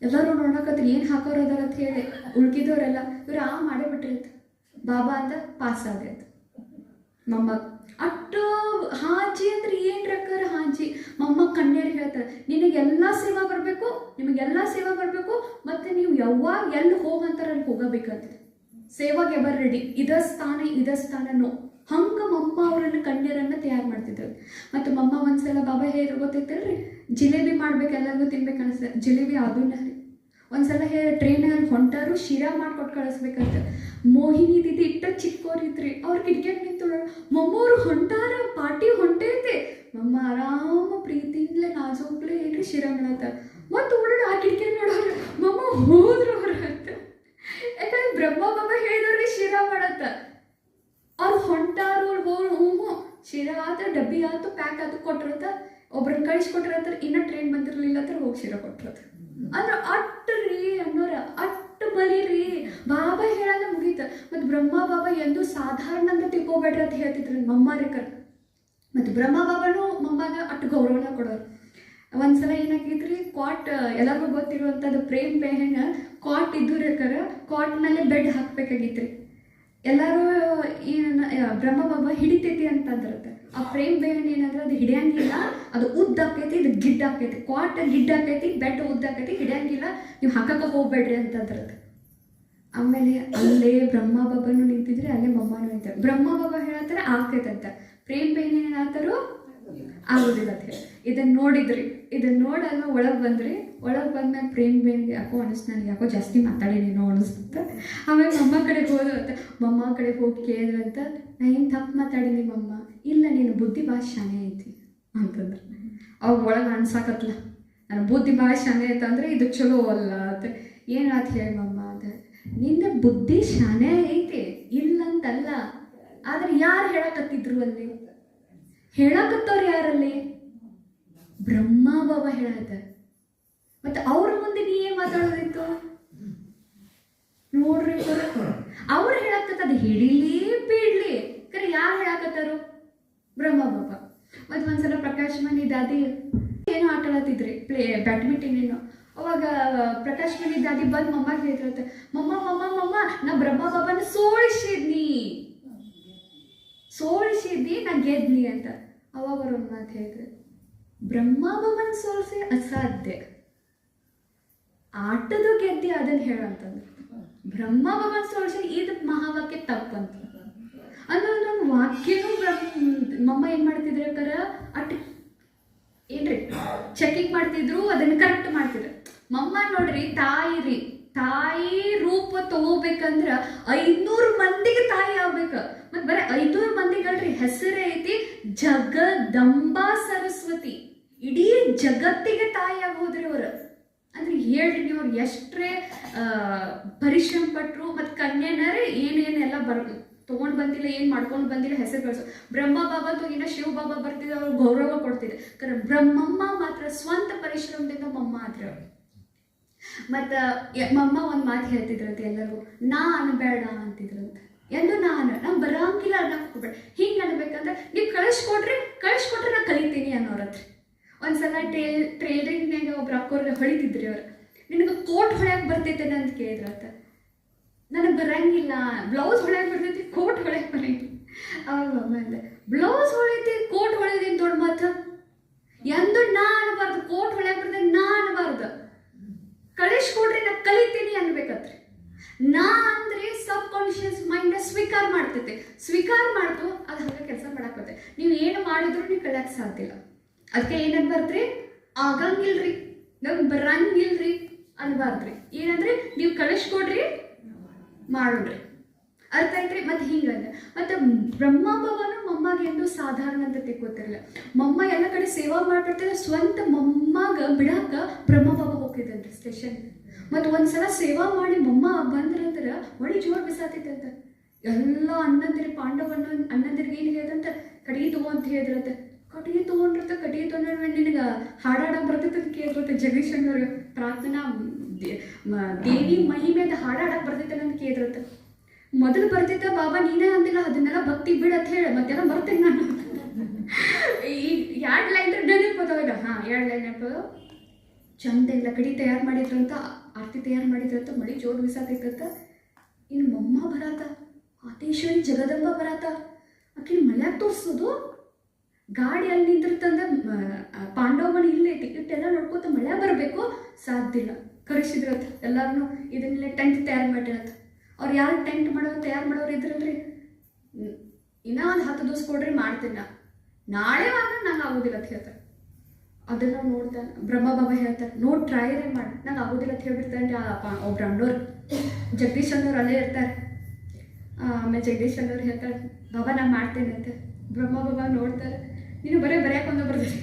ಎಲ್ಲರೂ ನೋಡಕತ್ರಿ ಏನು ಹಾಕೋರು ಅದಾರತ್ ಹೇಳಿ. ಉಳ್ಕಿದವರೆಲ್ಲ ಇವ್ರು ಮಾಡೇ ಬಿಟ್ರಿತ್ತು. ಬಾಬಾ ಅಂತ ಪಾಸ್ ಆಗೈತೆ ಮಮ್ಮ. ಅಷ್ಟು ಹಾಜಿ ಅಂದ್ರೆ ಏನು ರಕ್ಕರ ಹಾಜಿ. ಮಮ್ಮ ಕಣ್ಣೇರಿಗೆ ಹೇಳ್ತಾರೆ, ನಿನಗೆಲ್ಲ ಸೇವಾ ಬರಬೇಕು, ನಿಮಗೆಲ್ಲ ಸೇವಾ ಬರಬೇಕು, ಮತ್ತು ನೀವು ಯಾವಾಗ ಎಲ್ಲಿ ಹೋಗಂತಾರೆ ಅಲ್ಲಿ ಹೋಗಬೇಕಂತ. ಸೇವಾಗೆ ಎವರ್ ರೆಡಿ, ಇದ ಸ್ಥಾನನೋ ಹಂಗೆ ಮಮ್ಮ ಅವರನ್ನು ಕನ್ಯರನ್ನು ತಯಾರು ಮಾಡ್ತಿದ್ರು. ಮತ್ತು ಮಮ್ಮ ಒಂದ್ಸಲ ಬಾಬಾ ಹೇಳಿ ಗೊತ್ತೈತಲ್ರಿ, ಜಿಲೇಬಿ ಮಾಡ್ಬೇಕು, ಎಲ್ಲರಿಗೂ ತಿನ್ಬೇಕು ಅನಿಸ್ತದೆ. ಜಿಲೇಬಿ ಅದನ್ನ ರೀ ಒಂದ್ಸಲ ಟ್ರೈನಲ್ಲಿ ಹೊಂಟಾರು, ಶಿರಾ ಮಾಡ್ಕೊಟ್ಟು ಕಳಿಸ್ಬೇಕಂತ. ಮೋಹಿನಿ ದೀದಿ ಇಟ್ಟ ಚಿಕ್ಕೋರಿದ್ರಿ, ಅವ್ರು ಕಿಟಕಿಯಾಗ ನಿಂತು ಮಮ್ಮವ್ರು ಹೊಂಟಾರ, ಪಾರ್ಟಿ ಹೊಂಟೈತೆ. ಮಮ್ಮ ಆರಾಮ ಪ್ರೀತಿಯಿಂದಲೇ ನಾಜೂಕ್ಲೆ ಏನ್ರಿ ಶಿರಾ ಮಾಡತ್ತ. ಮತ್ತು ಓಡಾಡ ಆ ಕಿಟಕಿ ನೋಡೋರು, ಮಮ್ಮ ಹೋದ್ರು ಅವ್ರ ಅಂತ. ಯಾಕಂದ್ರೆ ಬ್ರಹ್ಮ ಬಾಬಾ ಹೇಳಿದವ್ರಿಗೆ ಶಿರಾ ಮಾಡತ್ತ. ಅವ್ರು ಹೊಂಟಾರು, ಹ್ಞೂ ಶಿರಾ ಆತ, ಡಬ್ಬಿ ಆತು, ಪ್ಯಾಕ್ ಆತು ಕೊಟ್ಟಿರತ್ತ. ಒಬ್ರನ್ನ ಕಳಿಸ್ಕೊಟ್ಟಿರತ್ತ, ಇನ್ನೂ ಟ್ರೈನ್ ಬಂದಿರಲಿಲ್ಲ ಅಂತ ಹೋಗಿ ಶಿರಾ ಕೊಟ್ಟಿರತ್ತ. ಅಂದ್ರೆ ಅಟ್ಟು ರೀ ಅನ್ನೋರ, ಅಟ್ಟು ಬಲಿ ರೀ. ಬಾಬಾ ಹೇಳಂಗ ಮುಗೀತ. ಮತ್ತು ಬ್ರಹ್ಮ ಬಾಬಾ ಎಂದು ಸಾಧಾರಣ ಅಂತ ತಿಳ್ಕೊಬೇಡ್ರಿ ಅಂತ ಹೇಳ್ತಿದ್ರು ಮಮ್ಮಾರಿಕರ್. ಮತ್ತು ಬ್ರಹ್ಮ ಬಾಬಾನು ಮಮ್ಮಾಗ ಅಟ್ಟು ಗೌರವನ ಕೊಡೋರು. ಒಂದ್ಸಲ ಏನಾಗಿದ್ರಿ, ಕ್ವಾಟ್ ಎಲ್ಲರಿಗೂ ಗೊತ್ತಿರುವಂಥದ್ದು ಪ್ರೇಮ್ ಬೇಹೆನ ಕ್ವಾಟ್ ಇದ್ದೂರಕ್ಕಾರ ಕ್ವಾಟ್ನಲ್ಲೇ ಬೆಡ್ ಹಾಕ್ಬೇಕಾಗಿತ್ರಿ. ಎಲ್ಲರೂ ಬ್ರಹ್ಮ ಬಾಬಾ ಹಿಡಿತೈತಿ ಅಂತಂದಿರುತ್ತೆ. ಆ ಪ್ರೇಮ್ ಬೇಹನ್ ಏನಂದ್ರೆ ಅದು ಹಿಡಿಯಂಗಿಲ್ಲ, ಅದು ಉದ್ದ ಆಕೈತಿ, ಇದು ಗಿಡ್ಡ ಆಕೈತಿ. ಕ್ವಾಟ್ ಗಿಡ್ಡ ಆಕೈತಿ, ಬೆಡ್ ಉದ್ದ ಆಕೈತಿ, ಹಿಡಿಯಂಗಿಲ್ಲ, ನೀವು ಹಾಕಕ್ಕೆ ಹೋಗ್ಬೇಡ್ರಿ ಅಂತಂದಿರುತ್ತೆ. ಆಮೇಲೆ ಅಲ್ಲೇ ಬ್ರಹ್ಮ ಬಾಬಾನು ನಿಂತಿದ್ರೆ, ಅಲ್ಲೇ ಮಮ್ಮನೂ ನಿಂತಾರೆ. ಬ್ರಹ್ಮ ಬಾಬಾ ಹೇಳತ್ತಾರೆ ಆಗ್ತೈತಂತ, ಪ್ರೇಮ್ ಬೇಹನ್ ಏನಾಗ್ತಾರೋ ಆಗೋದಿಲ್ಲ ಅಂತ ಹೇಳಿ. ಇದನ್ನು ನೋಡಿದ್ರಿ, ಇದನ್ನು ನೋಡಲ್ಲ ಒಳಗೆ ಬಂದ್ರಿ. ಒಳಗೆ ಬಂದ್ಮೇಲೆ ಪ್ರೇಮ್ ಬೇನ್ಗೆ ಯಾಕೋ ಅನಿಸ್ತು, ನನಗೆ ಯಾಕೋ ಜಾಸ್ತಿ ಮಾತಾಡೇನೇನೋ ಅನಿಸ್ತಂತ. ಆಮೇಲೆ ಮಮ್ಮ ಕಡೆಗೆ ಹೋದ್ರಂತ. ಮಮ್ಮ ಕಡೆಗೆ ಹೋಗಿ ಕೇಳಿದ್ರಂತ, ನಾ ಏನು ತಪ್ಪು ಮಾತಾಡೀನಿ ಮಮ್ಮ? ಇಲ್ಲ, ನೀನು ಬುದ್ಧಿ ಭಾಳ ಶಾನೆ ಐತಿ ಅಂತಂದ್ರೆ. ಅವಾಗ ಒಳಗೆ ಅನ್ಸಾಕತ್ಲ, ನನ್ನ ಬುದ್ಧಿ ಭಾಳ ಶಾನೆ ಐತಂದ್ರೆ ಇದು ಚಲೋ ಅಲ್ಲ ಅಂತ. ಏನಾಯ್ತು ಹೇಳಿ ಮಮ್ಮ ಅಂತ. ನಿನ್ನ ಬುದ್ಧಿ ಶಾನೆ ಐತಿ ಇಲ್ಲಂತಲ್ಲ, ಆದರೆ ಯಾರು ಹೇಳಕತ್ತಿದ್ರು ಅಲ್ಲಿ? ಹೇಳಕತ್ತವ್ರು ಯಾರಲ್ಲಿ? ಬ್ರಹ್ಮ ಬಾಬಾ ಹೇಳತ್ತ. ಮತ್ತು ಅವ್ರ ಮುಂದೆ ನೀ ಏನು ಮಾತಾಡೋದಿತ್ತು ನೋಡ್ರಿ. ಅವ್ರು ಹೇಳಕತ್ತದ ಹಿಡಿಲಿ ಬಿಡ್ಲಿ ಕರೆ ಯಾರು ಹೇಳಕತ್ತಾರು? ಬ್ರಹ್ಮ ಬಾಬಾ. ಮತ್ತು ಒಂದ್ಸಲ ಪ್ರಕಾಶ್ ಮನಿ ದಾದಿ ಏನೋ ಆಟ ಆಡ್ತಿದ್ರಿ, ಬ್ಯಾಡ್ಮಿಂಟನ್ ಏನೋ. ಅವಾಗ ಪ್ರಕಾಶ್ ಮನಿ ದಾದಿ ಬಂದು ಮಮ್ಮಗೆ ಹೇಳ್ತಿರತ್ತೆ, ಮಮ್ಮ ಮಮ್ಮ ಮಮ್ಮ ನಾ ಬ್ರಹ್ಮ ಬಾಬಾನ ಸೋಳಿಸಿದ್ನಿ ನಾ ಗೆದ್ನಿ ಅಂತ. ಅವಾಗ ಅವ್ರ ಒಂದು ಮಾತು ಹೇಳಿದ್ರೆ, ಬ್ರಹ್ಮ ಬಾಬನ ಸೋಲಿಸಿ ಅಸಾಧ್ಯ, ಆಟದ ಗೆದ್ದಿ ಅದನ್ನ ಹೇಳಂತಂದ್ರು. ಬ್ರಹ್ಮ ಬಾಬನ ಸೋಲಿಸಿ ಇದು ಮಹಾವಾಕ್ಯ ತಪ್ಪಂತ ಅಂದ್ರೆ ಒಂದು ವಾಕ್ಯನೂ ಮಮ್ಮ ಏನ್ ಮಾಡ್ತಿದ್ರೆ ಕರ ಅಟ್ ಏನ್ರಿ ಚೆಕಿಂಗ್ ಮಾಡ್ತಿದ್ರು, ಅದನ್ನ ಕರೆಕ್ಟ್ ಮಾಡ್ತಿದ್ರು. ಮಮ್ಮ ನೋಡ್ರಿ ತಾಯಿ ರೂಪ ತಗೋಬೇಕಂದ್ರ 500 ಮಂದಿಗೆ ತಾಯಿ ಆಗ್ಬೇಕ. ಮತ್ ಬರೀ 500 ಮಂದಿಗಳ್ರಿ ಹೆಸರೇ ಐತಿ ಜಗದಂಬಾ ಸರಸ್ವತಿ. ಇಡೀ ಜಗತ್ತಿಗೆ ತಾಯಿ ಆಗೋದ್ರಿ ಅವ್ರು. ಅಂದ್ರೆ ಹೇಳ್ರಿ ನೀವು ಅವ್ರು ಎಷ್ಟ್ರೇ ಪರಿಶ್ರಮ ಪಟ್ರು. ಮತ್ತು ಕನ್ಯೆನರೇ ಏನೇನೆಲ್ಲ ತೊಗೊಂಡು ಬಂದಿಲ್ಲ, ಏನು ಮಾಡ್ಕೊಂಡು ಬಂದಿಲ್ಲ, ಹೆಸರು ಕಳಿಸೋ. ಬ್ರಹ್ಮ ಬಾಬಾ ತೋಗಿನ ಶಿವ ಬಾಬಾ ಬರ್ತಿದ್ದ, ಅವ್ರು ಗೌರವ ಕೊಡ್ತಿದ್ದೆ. ಕಾರಣ ಬ್ರಹ್ಮಮ್ಮ ಮಾತ್ರ ಸ್ವಂತ ಪರಿಶ್ರಮದಿಂದ ಮಮ್ಮ ಆದ್ರೆ. ಮತ್ತು ಮಮ್ಮ ಒಂದು ಮಾತು ಹೇಳ್ತಿದ್ರಂತೆ ಎಲ್ಲರಿಗೂ, ನಾ ಅನ್ಬೇಡ ಅಂತಿದ್ರಂತೆ. ಎಂದು ನಾನು ಬರಂಗಿಲ್ಲ ಅನ್ನಕ್ಕೆ ಹೋಗ್ಬೇಡ, ಹಿಂಗೆ ಅನ್ಬೇಕಂದ್ರೆ ನೀವು ಕಳಿಸ್ಕೊಟ್ರೆ ನಾ ಕಲಿತೀನಿ ಅನ್ನೋರತ್ರ. ಒಂದ್ಸಲ ಟ್ರೇಲರಿಂಗ್ನಾಗ ಒಬ್ರು ಅಕ್ಕೋರ್ಗೆ ಹೊಳಿತಿದ್ರಿ ಅವ್ರು, ನಿನಗೆ ಕೋಟ್ ಹೊಳ್ಯಾಕೆ ಬರ್ತೈತೇನೆ ಅಂತ ಕೇಳಿದ್ರಂತ. ನನಗೆ ಬರಂಗಿಲ್ಲ, ಬ್ಲೌಸ್ ಹೊಳ್ಯಾಕೆ ಬರ್ತೈತಿ, ಕೋಟ್ ಹೊಳ್ಯಾಕೆ ಬರಂಗಿಲ್ಲ. ಅವಾಗ ಅಂದೆ, ಬ್ಲೌಸ್ ಹೊಳೈತಿ ಕೋಟ್ ಹೊಳೆದೇನು ದೊಡ್ಡ ಮಾತು, ಎಂದು ನಾ ಅನ್ಬಾರ್ದು, ಕೋಟ್ ಹೊಳ್ಯಾಕೆ ಬರ್ತೈತಿ ನಾ ಅನ್ಬಾರ್ದು, ಕಳಿಸ್ಕೊಡ್ರಿ ನಾ ಕಲಿತೀನಿ ಅನ್ಬೇಕತ್ರಿ. ನಾ ಅಂದ್ರೆ ಸಬ್ ಕಾನ್ಶಿಯಸ್ ಮೈಂಡ್ ಸ್ವೀಕಾರ ಮಾಡ್ತೈತೆ, ಸ್ವೀಕಾರ ಮಾಡ್ತು ಅದು ಹಂಗೆ ಕೆಲಸ ಮಾಡಕ್ ಬರ್ತೈತೆ. ನೀವು ಏನು ಮಾಡಿದ್ರು ನೀವು ಕಲಿಯಕ್ಕೆ ಸಾಧ್ಯ ಇಲ್ಲ. ಅದಕ್ಕೆ ಏನನ್ಬಾರ್ದ್ರಿ, ಆಗಂಗಿಲ್ರಿ, ನಂಗೆ ಬರಂಗಿಲ್ರಿ ಅನ್ಬಾರ್ದ್ರಿ. ಏನಂದ್ರೆ ನೀವು ಕಳಿಸ್ಕೊಡ್ರಿ ಮಾಡೋಡ್ರಿ, ಅರ್ಥ ಐತ್ರಿ. ಮತ್ತು ಹಿಂಗಂದ್ರೆ ಮತ್ತು ಬ್ರಹ್ಮ ಬಾಬಾನು ಮಮ್ಮಗೆ ಎಂದು ಸಾಧಾರಣ ಅಂತ ತಿಳ್ಕೊತಿರಲಿಲ್ಲ. ಮಮ್ಮ ಎಲ್ಲ ಕಡೆ ಸೇವಾ ಮಾಡ್ಬಿಡ್ತಿದ್ರೆ ಸ್ವಂತ ಮಮ್ಮಗೆ ಬಿಡಾಕ ಬ್ರಹ್ಮ ಬಾಬಾ ಹೋಗ್ತಿದ್ದಂತೆ ಸ್ಟೇಷನ್. ಮತ್ತು ಒಂದ್ಸಲ ಸೇವಾ ಮಾಡಿ ಮಮ್ಮ ಬಂದ್ರಂದ್ರೆ ಒಳ್ಳೆ ಜೋರು ಬಿಸಾತಿತ್ತಂತ. ಎಲ್ಲ ಪಾಂಡವನ್ನ ಅಣ್ಣಂದಿರಿಗೆ ಏನು ಹೇಳ್ದಂತ, ಕಡೆಗೆ ತಗೋ ಅಂತ ಹೇಳಿದ್ರಂತೆ. ಕಟ್ಟಿಗೆ ತೊಗೊಂಡ್ರೆ ನಿನಗೆ ಹಾಡಾಡಕ್ಕೆ ಬರ್ತೈತೆ ಅಂತ ಕೇಳಿದ್ರಂತೆ ಜಗದೀಶ್ ಅಣ್ಣವ್ರಿಗೆ. ಪ್ರಾರ್ಥನಾ ದೇವಿ ಮಹಿಮೆದ ಹಾಡಾಡಕ್ಕೆ ಬರ್ತೈತೆ ಅಂತ ಕೇಳಿದ್ರಂತೆ. ಮೊದಲು ಬರ್ತಿದ್ದ ಬಾಬಾ ನೀನೇ ಅಂದಿಲ್ಲ, ಅದನ್ನೆಲ್ಲ ಭಕ್ತಿ ಬಿಡತ್ ಹೇಳಿ ಮತ್ತೆಲ್ಲ ಬರ್ತೇನೆ ನಾನು. ಈ 2 ಲೈನ್ ನೆನಪದವಾಗ, 2 ಲೈನ್ ನೆನಪದ. ಚಂದ ಇಲ್ಲ ಕಡಿ ತಯಾರು ಮಾಡಿದ್ರಂತ, ಆರತಿ ತಯಾರು ಮಾಡಿದ್ರಂತ, ಮಳಿ ಜೋರು ಬಿಸಾತೈತಂತ. ಇನ್ನು ಮಮ್ಮ ಬರಾತ, ಆತೇಶ್ವರಿ ಜಗದಂಬ ಬರಾತ, ಆಕೆ ಮಲ್ಯಾಗ ತೋರಿಸೋದು. ಗಾಡಿ ಅಲ್ಲಿ ನಿಂತಿರ್ತಂದ, ಪಾಂಡವಮಣಿ ಇಲ್ಲೇ ಟಿಕೆಟ್ ಎಲ್ಲ ನೋಡ್ಕೋತ ಮಳೆ ಬರಬೇಕು, ಸಾಧ್ಯ ಇಲ್ಲ. ಕರೆಸಿದ್ರತ್ತ ಎಲ್ಲಾರನು, ಇದನ್ನೆಲ್ಲ ಟೆಂಟ್ ತಯಾರು ಮಾಡಿರತ್ತ. ಅವ್ರು ಯಾರು ಟೆಂಟ್ ತಯಾರು ಮಾಡೋರು ಇದ್ರಲ್ರಿ, ಇನ್ನೂ ಒಂದು 10 ದಿವಸ ಕೊಡ್ರಿ ಮಾಡ್ತೀನಿ, ನಾಳೆ ಆದ್ರೆ ನಂಗೆ ಆಗೋದಿಲ್ಲ ಅಂತ ಹೇಳ್ತಾರೆ. ಅದನ್ನು ನೋಡ್ತಾನೆ ಬ್ರಹ್ಮ ಬಾಬಾ ಹೇಳ್ತಾರೆ, ನೋಡಿ ಟ್ರೈರೇ ಮಾಡಿ, ನಂಗೆ ಆಗೋದಿಲ್ಲ ಅಂತ ಹೇಳ್ಬಿಡ್ತಾನೆ. ಒಬ್ರು ಅಣ್ಣವ್ರು ಜಗದೀಶ್ ಅಣ್ಣವ್ರು ಅಲ್ಲೇ ಇರ್ತಾರೆ. ಆಮೇಲೆ ಜಗದೀಶ್ ಅಣ್ಣವ್ರು ಹೇಳ್ತಾರೆ, ಬಾಬಾ ನಾನು ಮಾಡ್ತೇನೆ ಅಂತ. ಬ್ರಹ್ಮ ಬಾಬಾ ನೋಡ್ತಾರೆ, ನೀನು ಬರೆಯಕ್ಕೆ ಒಂದು ಬರ್ತೈತಿ,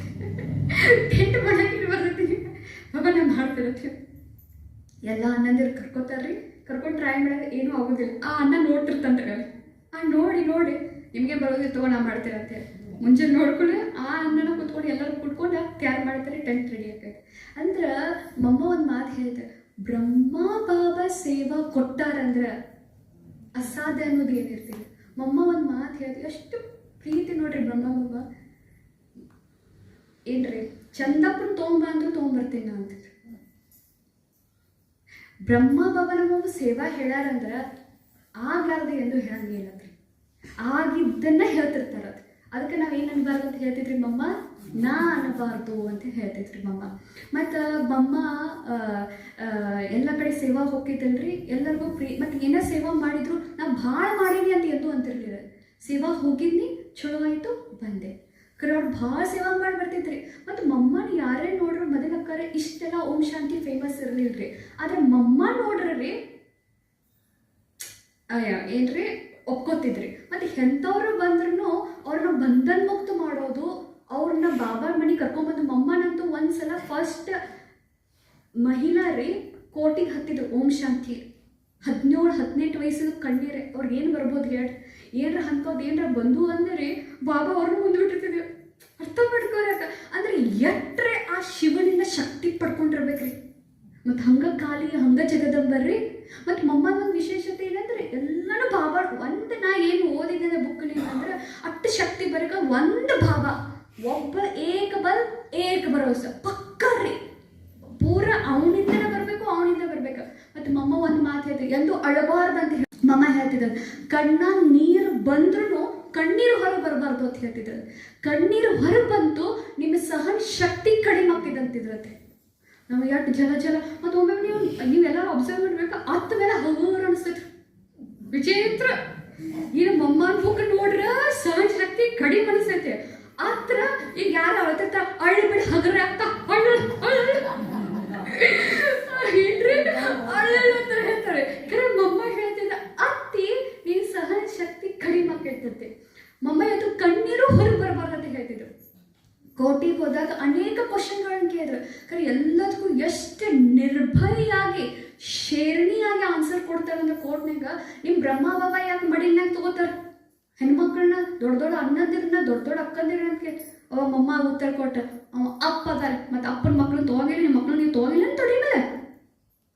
ಟೆಂಟ್ ಮಾಡಕ್ಕೆ ಬರ್ತೈತಿ, ಬಾಬಾ ನಾನು ಮಾಡ್ತೇನೆ ಅಂತ ಹೇಳಿ ಎಲ್ಲ ಅಣ್ಣಂದಿರು ಕರ್ಕೋತಾರ್ರಿ. ಕರ್ಕೊಂಡು ಟ್ರೈ ಮಾಡಿದ್ರೆ ಏನೂ ಆಗೋದಿಲ್ಲ. ಆ ಅಣ್ಣ ನೋಡ್ತಿರ್ತಂತಾರೆ, ನೋಡಿ ನಿಮಗೆ ಬರೋದಿಲ್ಲ ತಗೋ ನಾ ಮಾಡ್ತೇನೆ ಅಂತೇಳಿ ಮುಂಜಾನೆ ನೋಡ್ಕೊಂಡು ಆ ಅಣ್ಣನ ಕೂತ್ಕೊಂಡು ಎಲ್ಲರೂ ಕೂತ್ಕೊಂಡು ತಯಾರು ಮಾಡ್ತಾರೆ, ಟೆಂಟ್ ರೆಡಿ ಆಗ್ತೈತೆ. ಅಂದ್ರೆ ಮಮ್ಮ ಒಂದು ಮಾತು ಹೇಳ್ತಾರೆ, ಬ್ರಹ್ಮ ಬಾಬಾ ಸೇವಾ ಕೊಟ್ಟಾರಂದ್ರೆ ಅಸಾಧ್ಯ ಅನ್ನೋದು ಏನಿರ್ತೀವಿ. ಮಮ್ಮ ಒಂದು ಮಾತು ಹೇಳ್ತೀವಿ, ಎಷ್ಟು ಪ್ರೀತಿ ನೋಡ್ರಿ ಬ್ರಹ್ಮ ಬಾಬಾ. ಏನ್ರಿ ಚಂದಪ್ಪನ ತೊಗೊಂಬ ಅಂದ್ರೂ ತೊಗೊಂಬರ್ತೀನಿ ನಾ ಅಂತಿದ್ರು. ಬ್ರಹ್ಮ ಬಾಬಾ ನಮ್ಮವು ಸೇವಾ ಹೇಳ್ಯಾರಂದ್ರೆ ಆಗ್ಲಾರ್ದು ಎಂದು ಹೇಳಂಗಿಲ್ಲತ್ರಿ, ಆಗಿದ್ದನ್ನ ಹೇಳ್ತಿರ್ತಾರ. ಅದಕ್ಕೆ ನಾವೇನು ಅನ್ಬಾರ್ದು ಅಂತ ಹೇಳ್ತಿದ್ರಿ ಮಮ್ಮ, ನಾ ಅನ್ನಬಾರ್ದು ಅಂತ ಹೇಳ್ತಿದ್ರಿ ಮಮ್ಮ. ಮತ್ತು ಮಮ್ಮ ಎಲ್ಲ ಕಡೆ ಸೇವಾ ಹೋಗಿದ್ದಲ್ರಿ, ಎಲ್ಲರಿಗೂ ಮತ್ತು ಏನೋ ಸೇವಾ ಮಾಡಿದ್ರು ನಾ ಭಾಳ ಮಾಡೀನಿ ಅಂತ ಎಂದು ಅಂತಿರ್ಲಿಲ್ಲ. ಸೇವಾ ಹೋಗಿದ್ನಿ, ಚಲೋ ಆಯಿತು, ಬಂದೆ. ಕರೆ ಅವ್ರು ಭಾಳ ಸೇವಾ ಮಾಡಿ ಬರ್ತಿದ್ರಿ. ಮತ್ತು ಮಮ್ಮನ ಯಾರೇ ನೋಡ್ರು ಮೊದಲಕ್ಕಾರೆ ಇಷ್ಟೆಲ್ಲ ಓಂ ಶಾಂತಿ ಫೇಮಸ್ ಇರಲಿಲ್ಲ ರೀ. ಆದರೆ ಮಮ್ಮ ನೋಡ್ರಿ ಏನ್ರಿ ಒಪ್ಕೋತಿದ್ರಿ. ಮತ್ತು ಎಂಥವ್ರು ಬಂದ್ರೂ ಅವ್ರನ್ನ ಬಂಧನ್ ಮುಕ್ತ ಮಾಡೋದು, ಅವ್ರನ್ನ ಬಾಬಾ ಮನೆ ಕರ್ಕೊಂಬಂದು. ಮಮ್ಮನಂತೂ ಒಂದ್ಸಲ ಫಸ್ಟ್ ಮಹಿಳಾ ರೀ ಕೋಟಿಗೆ ಹತ್ತಿದ್ರು ಓಂ ಶಾಂತಿ. 17-18 ವಯಸ್ಸಿನ ಕಣ್ಣೀರೆ, ಅವ್ರಿಗೆ ಏನು ಬರ್ಬೋದು ಹೇಳಿ. ಏನರ ಅಂಥದ್ದು ಏನರ ಬಂದು ಅಂದರೆ ಬಾಬಾ ಅವ್ರನ್ನ ಮುಂದೂಟಿರ್ತಿದ್ವಿ. ಅರ್ಥ ಮಾಡ್ಕೊಳಕ ಅಂದ್ರೆ ಎಟ್ರೆ ಆ ಶಿವನಿಂದ ಶಕ್ತಿ ಪಡ್ಕೊಂಡಿರ್ಬೇಕ್ರಿ. ಮತ್ತು ಹಂಗ ಕಾಲಿ ಹಂಗ ಜಗದಂಬರ್ರಿ. ಮತ್ತು ಮಮ್ಮನ ಒಂದು ವಿಶೇಷತೆ ಏನಂದ್ರೆ ಎಲ್ಲನೂ ಬಾಬಾ ಒಂದು ನಾ ಏನು ಓದಿದ್ದೇನೆ ಬುಕ್ಲಿಂದ ಅಂದ್ರೆ ಅಷ್ಟು ಶಕ್ತಿ ಬರಕ ಒಂದು ಬಾಬಾ ಒಬ್ಬ ಏಕ ಭರೋಸೆ ಪಕ್ಕ ರೀ ಪೂರ ಅವನಿಂದನೇ ಬರಬೇಕು ಅವನಿಂದ ಬರ್ಬೇಕು. ಮತ್ತು ಮಮ್ಮ ಒಂದು ಮಾತು ಹೇಳ್ತೀವಿ, ಎಂದು ಅಳಬಾರ್ದಂತ ಮಮ್ಮ ಹೇಳ್ತಿದ್ದಾರೆ, ಕಣ್ಣ ನೀರು ಬಂದ್ರೂ ಕಣ್ಣೀರು ಹೊರಗೆ ಬರಬಾರ್ದು ಅಂತ ಹೇಳ್ತಿದ್ರು. ಕಣ್ಣೀರು ಹೊರಗೆ ಬಂತು ನಿಮ್ಮ ಸಹನ ಶಕ್ತಿ ಕಡಿಮೆ ಆಗ್ತಿದ್ದಂತಿದ್ರತ್ತೆ. ನಾವು ಎಷ್ಟು ಜಲ ಮತ್ತು ಒಮ್ಮೆ ನೀವೆಲ್ಲರೂ ಅಬ್ಸರ್ವ್ ಮಾಡ್ಬೇಕು, ಅತ್ತ ಮೇಲೆ ಹಗುರು ಅನಿಸ್ತೈತಿ ವಿಚಿತ್ರ. ಈಗ ಮಮ್ಮನ ಬುಕ್ ನೋಡ್ರ ಸಹನ ಶಕ್ತಿ ಕಡಿಮೆ ಅನಿಸ್ತೈತೆ. ಹತ್ರ ಈಗ ಯಾರು ಅಳ್ತಿರ್ತ ಅಳ್ಳಿ ಬಿಡಿ ಹಗರ ಆಗ್ತಾ ಅಳ್ಳು ಅಂತ ಹೇಳ್ತಾರೆ. ಕರೆ ಮಮ್ಮ ಹೇಳ್ತಿದ್ದ ಅತ್ತಿ ನೀನ್ ಸಹನ ಶಕ್ತಿ ಕಡಿಮೆ ಆಗ್ತೈತೆ. ಮಮ್ಮ ಇವತ್ತು ಕಣ್ಣೀರು ಹೊರಗೆ ಬರಬಾರ್ದು ಅಂತ ಹೇಳ್ತಿದ್ರು. ಕೋಟಿಗೆ ಹೋದಾಗ ಅನೇಕ ಕ್ವಶನ್ಗಳನ್ನ ಕೇಳಿದ್ರು. ಕರೆ ಎಲ್ಲದಕ್ಕೂ ಎಷ್ಟು ನಿರ್ಭಯಾಗಿ ಶೇರಣಿಯಾಗಿ ಆನ್ಸರ್ ಕೊಡ್ತಾರೆ ಅಂದ್ರೆ ಕೋರ್ಟ್ನಾಗ ನಿಮ್ಮ ಬ್ರಹ್ಮ ಬಾಬಾ ಯಾಕೆ ಮಡಿಲ್ನಾಗ ತಗೋತಾರೆ ಹೆಣ್ಮಕ್ಳನ್ನ, ದೊಡ್ಡ ಅಣ್ಣಂದಿರನ್ನ ದೊಡ್ಡ ಅಕ್ಕಂದಿರ ಅಂತ ಅವ ಮಮ್ಮ ಉತ್ತರ ಕೊಟ್ಟ, ಅವ ಅಪ್ಪ ಅದಾರೆ ಮತ್ತು ಅಪ್ಪನ ಮಕ್ಳನ್ನ ತೊಗೋಗಿಲ್ಲ, ನಿಮ್ಮ ಮಕ್ಳು ನೀವು ತೊಗೋಗಿಲ್ಲ ಅಂತ ತೊಡಿ ಮೇಲೆ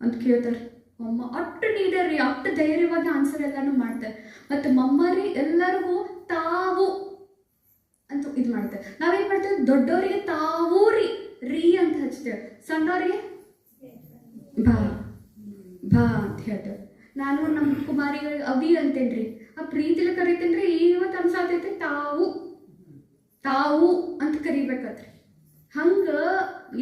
ಅಂತ ಕೇಳ್ತಾರೆ. ಮಮ್ಮ ಅಷ್ಟು ನೀಡರಿ ಅಷ್ಟು ಧೈರ್ಯವಾಗಿ ಆನ್ಸರ್ ಎಲ್ಲಾನು ಮಾಡ್ತಾರೆ. ಮತ್ತು ಮಮ್ಮರಿ ಎಲ್ಲರಿಗೂ ತಾವು ಅಂತ ಇದು ಮಾಡ್ತಾರೆ. ನಾವೇನು ಮಾಡ್ತೇವೆ, ದೊಡ್ಡವರಿಗೆ ತಾವೂ ರೀ ಅಂತ ಹಚ್ತೇವೆ, ಸಣ್ಣವರಿಗೆ ಬಾ ಅಂತ ಹೇಳ್ತೇವೆ. ನಾನು ನಮ್ಮ ಕುಮಾರಿಗಳಿಗೆ ಅವಿ ಅಂತೇನ್ರಿ, ಆ ಪ್ರೀತಿಲಿ ಕರಿತೇನ್ರಿ. ಇವತ್ತು ಅನ್ಸಾತೈತೆ ತಾವು ಅಂತ ಕರಿಬೇಕತ್ರಿ. ಹಂಗೆ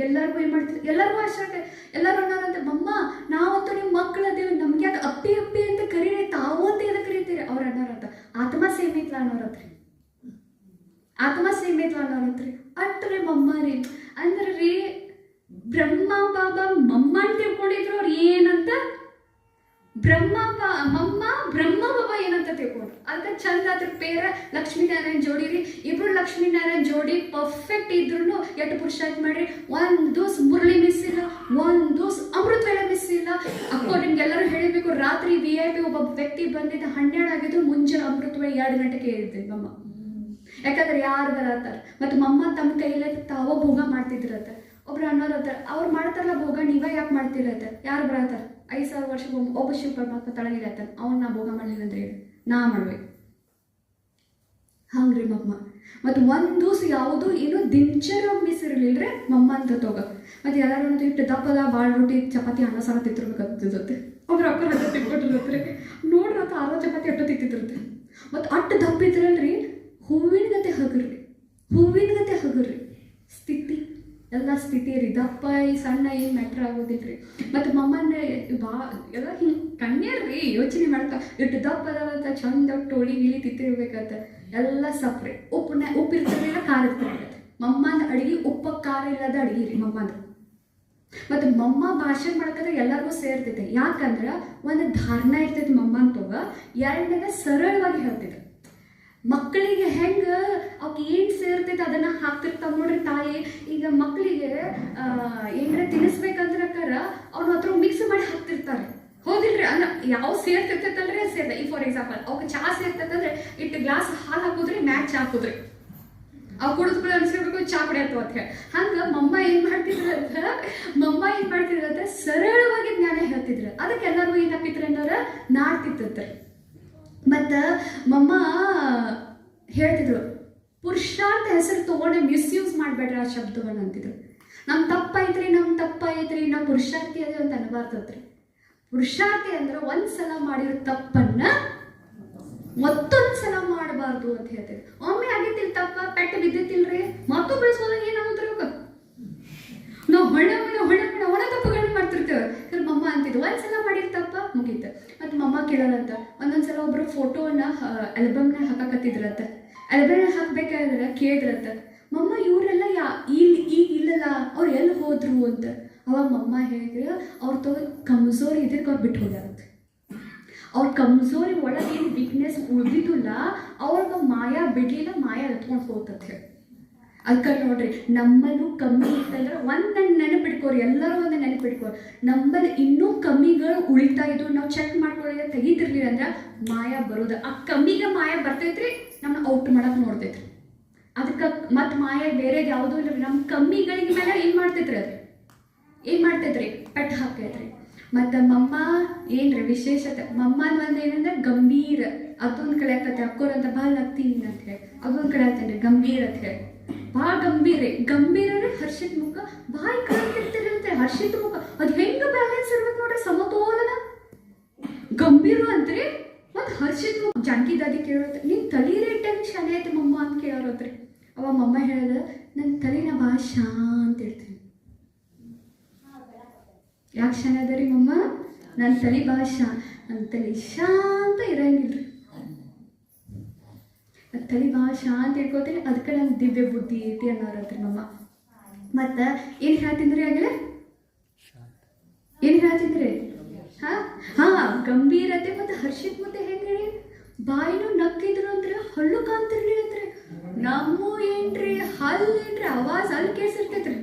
ಎಲ್ಲರಿಗೂ ಏನು ಮಾಡ್ತೀವಿ, ಎಲ್ಲರಿಗೂ ಅಷ್ಟೇ. ಎಲ್ಲರೂ ಅನ್ನೋರಂತೆ, ಮಮ್ಮ ನಾವಂತೂ ನಿಮ್ಮ ಮಕ್ಕಳು ಅದೇವಿ, ನಮ್ಗೆ ಅದು ಅಪ್ಪಿ ಅಂತ ಕರೀರಿ, ತಾವು ಅಂತ ಎದಕ್ಕೆ ಕರೀತೀರಿ ಅವ್ರು ಅನ್ನೋರಂತ. ಆತ್ಮ ಸೇಮಿತ್ಲ ಅನ್ನೋರತ್ರಿ, ಅಟ್ರಿ ಮಮ್ಮ ರೀ ಅಂದ್ರೆ ರೀ ಬ್ರಹ್ಮ ಬಾಬಾ ಮಮ್ಮ ಅಂತ ತಿಳ್ಕೊಂಡಿದ್ರು. ಅವ್ರು ಏನಂತ ಮಮ್ಮ ಬ್ರಹ್ಮ ಬಾಬಾ ಏನಂತ ತಿಳ್ಕೊಂಡ್ರು. ಅದಕ್ಕೆ ಚಂದ ಅದ್ರ ಪೇರ ಲಕ್ಷ್ಮೀನಾರಾಯಣ ಜೋಡಿ ರೀ. ಇಬ್ರು ಲಕ್ಷ್ಮೀನಾರಾಯಣ ಜೋಡಿ ಪರ್ಫೆಕ್ಟ್ ಇದ್ರು. ಎಷ್ಟು ಪುರುಷಾರ್ಥ ಮಾಡ್ರಿ, ಒಂದು ದಿವಸ ಮುರಳಿ ಮಿಸ್ ಇಲ್ಲ, ಒಂದು ದಿವಸ ಅಮೃತ ವೇಳೆ ಮಿಸ್ ಇಲ್ಲ. ಅಕ್ಕೋ ನಿಮ್ಗೆಲ್ಲರೂ ಹೇಳಬೇಕು, ರಾತ್ರಿ VIP ಒಬ್ಬ ವ್ಯಕ್ತಿ ಬಂದಿದ್ದ 12 ಆಗಿದ್ರು, ಮುಂಜಾನೆ ಅಮೃತ ವೇಳೆ 2 ಗಂಟೆಗೆ ಇರ್ತೀವಿ ಮಮ್ಮ. ಯಾಕಂದ್ರೆ ಯಾರು ಬರತ್ತಾರ. ಮತ್ತು ಮಮ್ಮ ತಮ್ಮ ಕೈಲೇ ತಾವ ಭೋಗ ಮಾಡ್ತಿದ್ರತ್ತ. ಒಬ್ರು ಅನ್ನೋರತ್ತ, ಅವ್ರು ಮಾಡ್ತಾರಲ್ಲ ಭೋಗ, ನೀವ ಯಾಕೆ ಮಾಡ್ತಿರತ್ತ? ಯಾರು ಬರತ್ತಾರ? 5,000 ವರ್ಷಕ್ಕೆ ಒಬ್ಬ ಶಿವ ಪರಮಾತ್ಮ ತಳಗಿರತ್ತಾನ, ಅವ್ನು ನಾ ಭೋಗ ಮಾಡಲಿಲ್ಲ ಅಂದ್ರೆ ನಾ ಮಾಡ್ಬೇಕು. ಹಂಗ್ರಿ ಮಮ್ಮ. ಮತ್ತು ಒಂದು ದಿವಸ ಯಾವುದೂ ಏನು ದಿನಚರ್ಯ ಮಿಸ್ ಇರಲಿಲ್ಲರೆ ಮಮ್ಮ ಅಂತ ತೋಗ. ಮತ್ತು ಎಲ್ಲರೂ ಒಂದು ಇಟ್ಟು ದಪ್ಪದ ಭಾಳ ರೊಟ್ಟಿ ಚಪಾತಿ ಅನ್ನ ಸಾರ ತಿತ್ತಿರ್ಬೇಕಾಗ್ತಿದ್ದತ್ತೆ. ಒಬ್ರು ಅಕ್ಕರ ಹಂಗೆ ತಿನ್ಕೊಟ್ಟಿರತ್ರಿ, ನೋಡ್ರತ್ತ 6 ಚಪಾತಿ ಅಟ್ಟು ತಿತ್ತಿರುತ್ತೆ. ಮತ್ತು ಅಟ್ಟು ದಪ್ಪ ಇದ್ರಲ್ರಿ, ಹೂವಿನ ಗತೆ ಹಗರ್ರಿ ಸ್ಥಿತಿ ಎಲ್ಲ ಸ್ಥಿತಿ ರೀ. ದಪ್ಪ ಸಣ್ಣ ಏನು ಮ್ಯಾಟ್ರ್ ಆಗೋದಿಲ್ರಿ. ಮತ್ತು ಮಮ್ಮನ ಎಲ್ಲ ಹಿಂಗೆ ಕಣ್ಣಿರ್ರಿ ಯೋಚನೆ ಮಾಡ್ತಾ ಇಟ್ಟು ದಪ್ಪ ಅದಾವಂತ ಚಂದ ಟೋಳಿ ಗಿಳಿ ತಿತ್ತಿರ್ಬೇಕಂತ ಎಲ್ಲ ಸಪ್ರೆ. ಉಪ್ಪಿರ್ತಿರಲಿಲ್ಲ, ಖಾರ ಇರ್ತಿರ್ಬೇಕು. ಮಮ್ಮನ ಅಡುಗೆ ಉಪ್ಪ ಖಾರ ಇಲ್ಲದ ಅಡುಗೆ ರೀ ಮಮ್ಮನ. ಮತ್ತು ಮಮ್ಮ ಭಾಷೆ ಮಾಡ್ಕೊಂಡ್ರೆ ಎಲ್ಲರಿಗೂ ಸೇರ್ತೈತೆ. ಯಾಕಂದ್ರೆ ಒಂದು ಧಾರಣ ಇರ್ತೈತೆ ಮಮ್ಮನ ತೋಗ. ಎರಡನೇದ ಸರಳವಾಗಿ ಹೇಳ್ತಿದ್ರು. ಮಕ್ಕಳಿಗೆ ಹೆಂಗೆ ಅವ್ಕೆ ಏನು ಸೇರ್ತೈತೆ ಅದನ್ನು ಹಾಕ್ತಿರ್ತಾವ ನೋಡ್ರಿ ತಾಯಿ. ಈಗ ಮಕ್ಕಳಿಗೆ ಏನಾರ ತಿನ್ನಿಸ್ಬೇಕಂದ್ರಕ್ಕಾರ ಅವ್ನ ಹತ್ರ ಮಿಕ್ಸ್ ಮಾಡಿ ಹಾಕ್ತಿರ್ತಾರೆ, ಹೌದಿಲ್ರಿ? ಅಂದ್ರೆ ಯಾವ ಸೇರ್ತಿರ್ತೈತಲ್ರಿ ಸೇರ್ತ. ಈಗ ಫಾರ್ ಎಕ್ಸಾಂಪಲ್ ಅವ್ಕೆ ಚಹಾ ಸೇರ್ತೈತಂದ್ರೆ ಇಟ್ಟು ಗ್ಲಾಸ್ ಹಾಲು ಹಾಕೋದ್ರಿ, ಮ್ಯಾಚ್ ಹಾಕೋದ್ರಿ, ಅವು ಕುಡಿದ್ಬಿಡ ಅನ್ಸಿರ್ಬೇಕು ಚಹಾ ಕುಡಿಯತ್ತು ಅಂತ ಹೇಳಿ. ಹಂಗೆ ಮಮ್ಮ ಏನು ಮಾಡ್ತಿದ್ರಂದ್ರೆ ಸರಳವಾಗಿ ಜ್ಞಾನ ಹೇಳ್ತಿದ್ರು. ಅದಕ್ಕೆ ಎಲ್ಲರಿಗೂ ಏನು ಹಾಕಿದ್ರು ಅನ್ನೋರ ನಾಡ್ತಿತ್ತಂತ್ರಿ. ಮತ್ತು ಮಮ್ಮ ಹೇಳ್ತಿದ್ರು, ಪುರುಷಾರ್ಥ ಹೆಸರು ತೊಗೊಂಡೆ ಮಿಸ್ಯೂಸ್ ಮಾಡಬೇಡ್ರಿ ಆ ಶಬ್ದವನ್ನು ಅಂತಿದ್ರು. ನಮ್ಮ ತಪ್ಪಾಯ್ತ್ರಿ ನಾವು ಪುರುಷಾರ್ಥಿ ಅದೇ ಅಂತ ಅನ್ಬಾರ್ದತ್ರಿ. ಪುರುಷಾರ್ಥಿ ಅಂದ್ರೆ ಒಂದ್ಸಲ ಮಾಡಿರೋ ತಪ್ಪನ್ನ ಮತ್ತೊಂದು ಸಲ ಮಾಡಬಾರ್ದು ಅಂತ ಹೇಳ್ತೀವಿ. ಒಮ್ಮೆ ಆಗಿತ್ತಿಲ್ಲ ತಪ್ಪ, ಪೆಟ್ಟು ಬಿದ್ದಿತ್ತಿಲ್ರಿ, ಮತ್ತು ಬೆಳೆಸೋದಾಗ ಏನಾಗುತ್ತೆ ನಾವು ಹೊಣ ತಪ್ಪುಗಳನ್ನ ಮಾಡ್ತಿರ್ತೇವೆ. ಮಮ್ಮ ಅಂತಿದ್ರು, ಒಂದ್ಸಲ ಮಾಡಿದ ತಪ್ಪ ಮುಗೀತು. ಮತ್ತು ಮಮ್ಮ ಕೇಳೋರಂತ, ಒಂದೊಂದ್ಸಲ ಒಬ್ಬರು ಫೋಟೋವನ್ನ ಆಲ್ಬಮ್ನಾಗ ಹಾಕಕತ್ತಿದ್ರಂತ. ಆಲ್ಬಮ್ನಾಗ ಹಾಕ್ಬೇಕಾದ್ರೆ ಕೇಳಿದ್ರಂತ, ಮಮ್ಮ ಇವರೆಲ್ಲ ಈಗ ಇಲ್ಲಲ್ಲ, ಅವ್ರು ಎಲ್ಲಿ ಹೋದ್ರು ಅಂತ. ಅವಾಗ ಮಮ್ಮ ಹೇಳಿದ್ರೆ, ಅವ್ರ ಕಮ್ಜೋರಿ ಇದಕ್ಕೆ ಅವ್ರು ಬಿಟ್ಟು ಹೋಗ್ಯಾರಂತ. ಅವ್ರ ಕಮ್ಜೋರಿ ಒಳಗೆ ಏನು ವೀಕ್ನೆಸ್ ಉಳಿದಿಲ್ಲ, ಅವ್ರಿಗೆ ಮಾಯಾ ಬಿಡಲಿಲ್ಲ, ಮಾಯಾ ಎತ್ಕೊಂಡು ಹೋಗ್ತದೆ ಹೇಳಿ. ಅದಕ್ಕೆ ನೋಡ್ರಿ, ನಮ್ಮಲ್ಲೂ ಕಮ್ಮಿ ಇತ್ತಂದ್ರೆ ಒಂದು ನೆನಪಿಟ್ಕೋರಿ, ಎಲ್ಲರೂ ಒಂದು ನೆನಪಿಟ್ಕೋರಿ. ನಮ್ಮಲ್ಲಿ ಇನ್ನೂ ಕಮ್ಮಿಗಳು ಉಳಿತಾ ಇದ್ದು ನಾವು ಚೆಕ್ ಮಾಡ್ಕೊಳ್ಳಿ ತೆಗಿತಿರ್ಲಿಲ್ಲ ಅಂದ್ರೆ ಮಾಯಾ ಬರೋದು. ಆ ಕಮ್ಮಿಗೆ ಮಾಯಾ ಬರ್ತೈತ್ರಿ, ನಮ್ಮನ್ನ ಔಟ್ ಮಾಡಕ್ಕೆ ನೋಡ್ತೈತ್ರಿ. ಅದಕ್ಕೆ ಮತ್ತು ಮಾಯಾ ಬೇರೆದು ಯಾವುದೂ ಇಲ್ಲ. ನಮ್ಮ ಕಮ್ಮಿಗಳಿಗೆ ಮೇಲೆ ಏನು ಮಾಡ್ತೈತ್ರಿ, ಪೆಟ್ಟು ಹಾಕೈತ್ರಿ. ಮತ್ತು ಮಮ್ಮ ಏನ್ರಿ ವಿಶೇಷತೆ ಮಮ್ಮನ ಒಂದು ಏನಂದ್ರೆ ಗಂಭೀರ ಅದೊಂದು ಕಡೆ ಆಗ್ತದೆ ಅಕ್ಕೋರಂತ ಭಾಳ ನಗ್ತೀನಿ ಅಂತ ಹೇಳಿ ಅದೊಂದು ಕಡೆ ಆಗ್ತೇನೆ ಗಂಭೀರ ಅಂತ ಹೇಳಿ ಭಾಳ ಗಂಭೀರ ಹರ್ಷಿತ್ ಮುಖ ಬಾಯಿ ಕಾಣ್ತಿರ್ತಿರಂತೆ ಹರ್ಷಿತ್ ಮುಖ ಅದು ಹೆಂಗೆ ಬ್ಯಾಲೆನ್ಸ್ ಇರ್ಬೇಕು ನೋಡ್ರಿ ಸಮತೋಲನ ಗಂಭೀರ ಅಂತ್ರಿ ಮತ್ತು ಹರ್ಷಿತ್ ಮುಖ ಜಾನಕಿ ದಾದಿ ಕೇಳೋದು ನೀನು ತಲೆ ರೇಟಲ್ಲಿ ಶಾಲೆ ಐತೆ ಮಮ್ಮ ಅಂತ ಕೇಳೋದ್ರಿ ಅವ ಮಮ್ಮ ಹೇಳ್ದ ನನ್ನ ತಲೆನ ಭಾಳ ಶಾಂತ ಇರ್ತೀನಿ ಯಾಕೆ ಶಾನೆ ಅದ ರೀ ಮಮ್ಮ ನನ್ನ ತಲೆ ಭಾಳ ನನ್ನ ತಲೆ ಶಾಂತ ಇರಂಗಿಲ್ರಿ ತಲೆ ಭಾಳ ಶಾಂತ ಇಟ್ಕೋತೀನಿ ಅದಕ್ಕೆ ನಂಗೆ ದಿವ್ಯ ಬುದ್ಧಿ ಐತಿ ಅನ್ನೋರತ್ರಿ ಮಮ್ಮ ಮತ್ತು ಏನು ಹೇಳ್ತಿದ್ರಿ ಆಗಲೇ ಏನು ಹೇಳ್ತಿದ್ರಿ ಹಾಂ ಗಂಭೀರತೆ ಮತ್ತು ಹರ್ಷಿತ್ ಮತ್ತೆ ಹೆಂಗೆ ಹೇಳಿ ಬಾಯಿನೂ ನಕ್ಕಿದ್ರು ಅಂದ್ರೆ ಹಳ್ಳು ಕಾಣ್ತಿರ್ಲಿ ಅಂತ್ರಿ ನಮ್ಮ ಏನ್ರಿ ಹಲ್ಲು ಏನ್ರಿ ಆವಾಜ್ ಅಲ್ಲಿ ಕೇಳಿಸಿರ್ತೈತ್ರಿ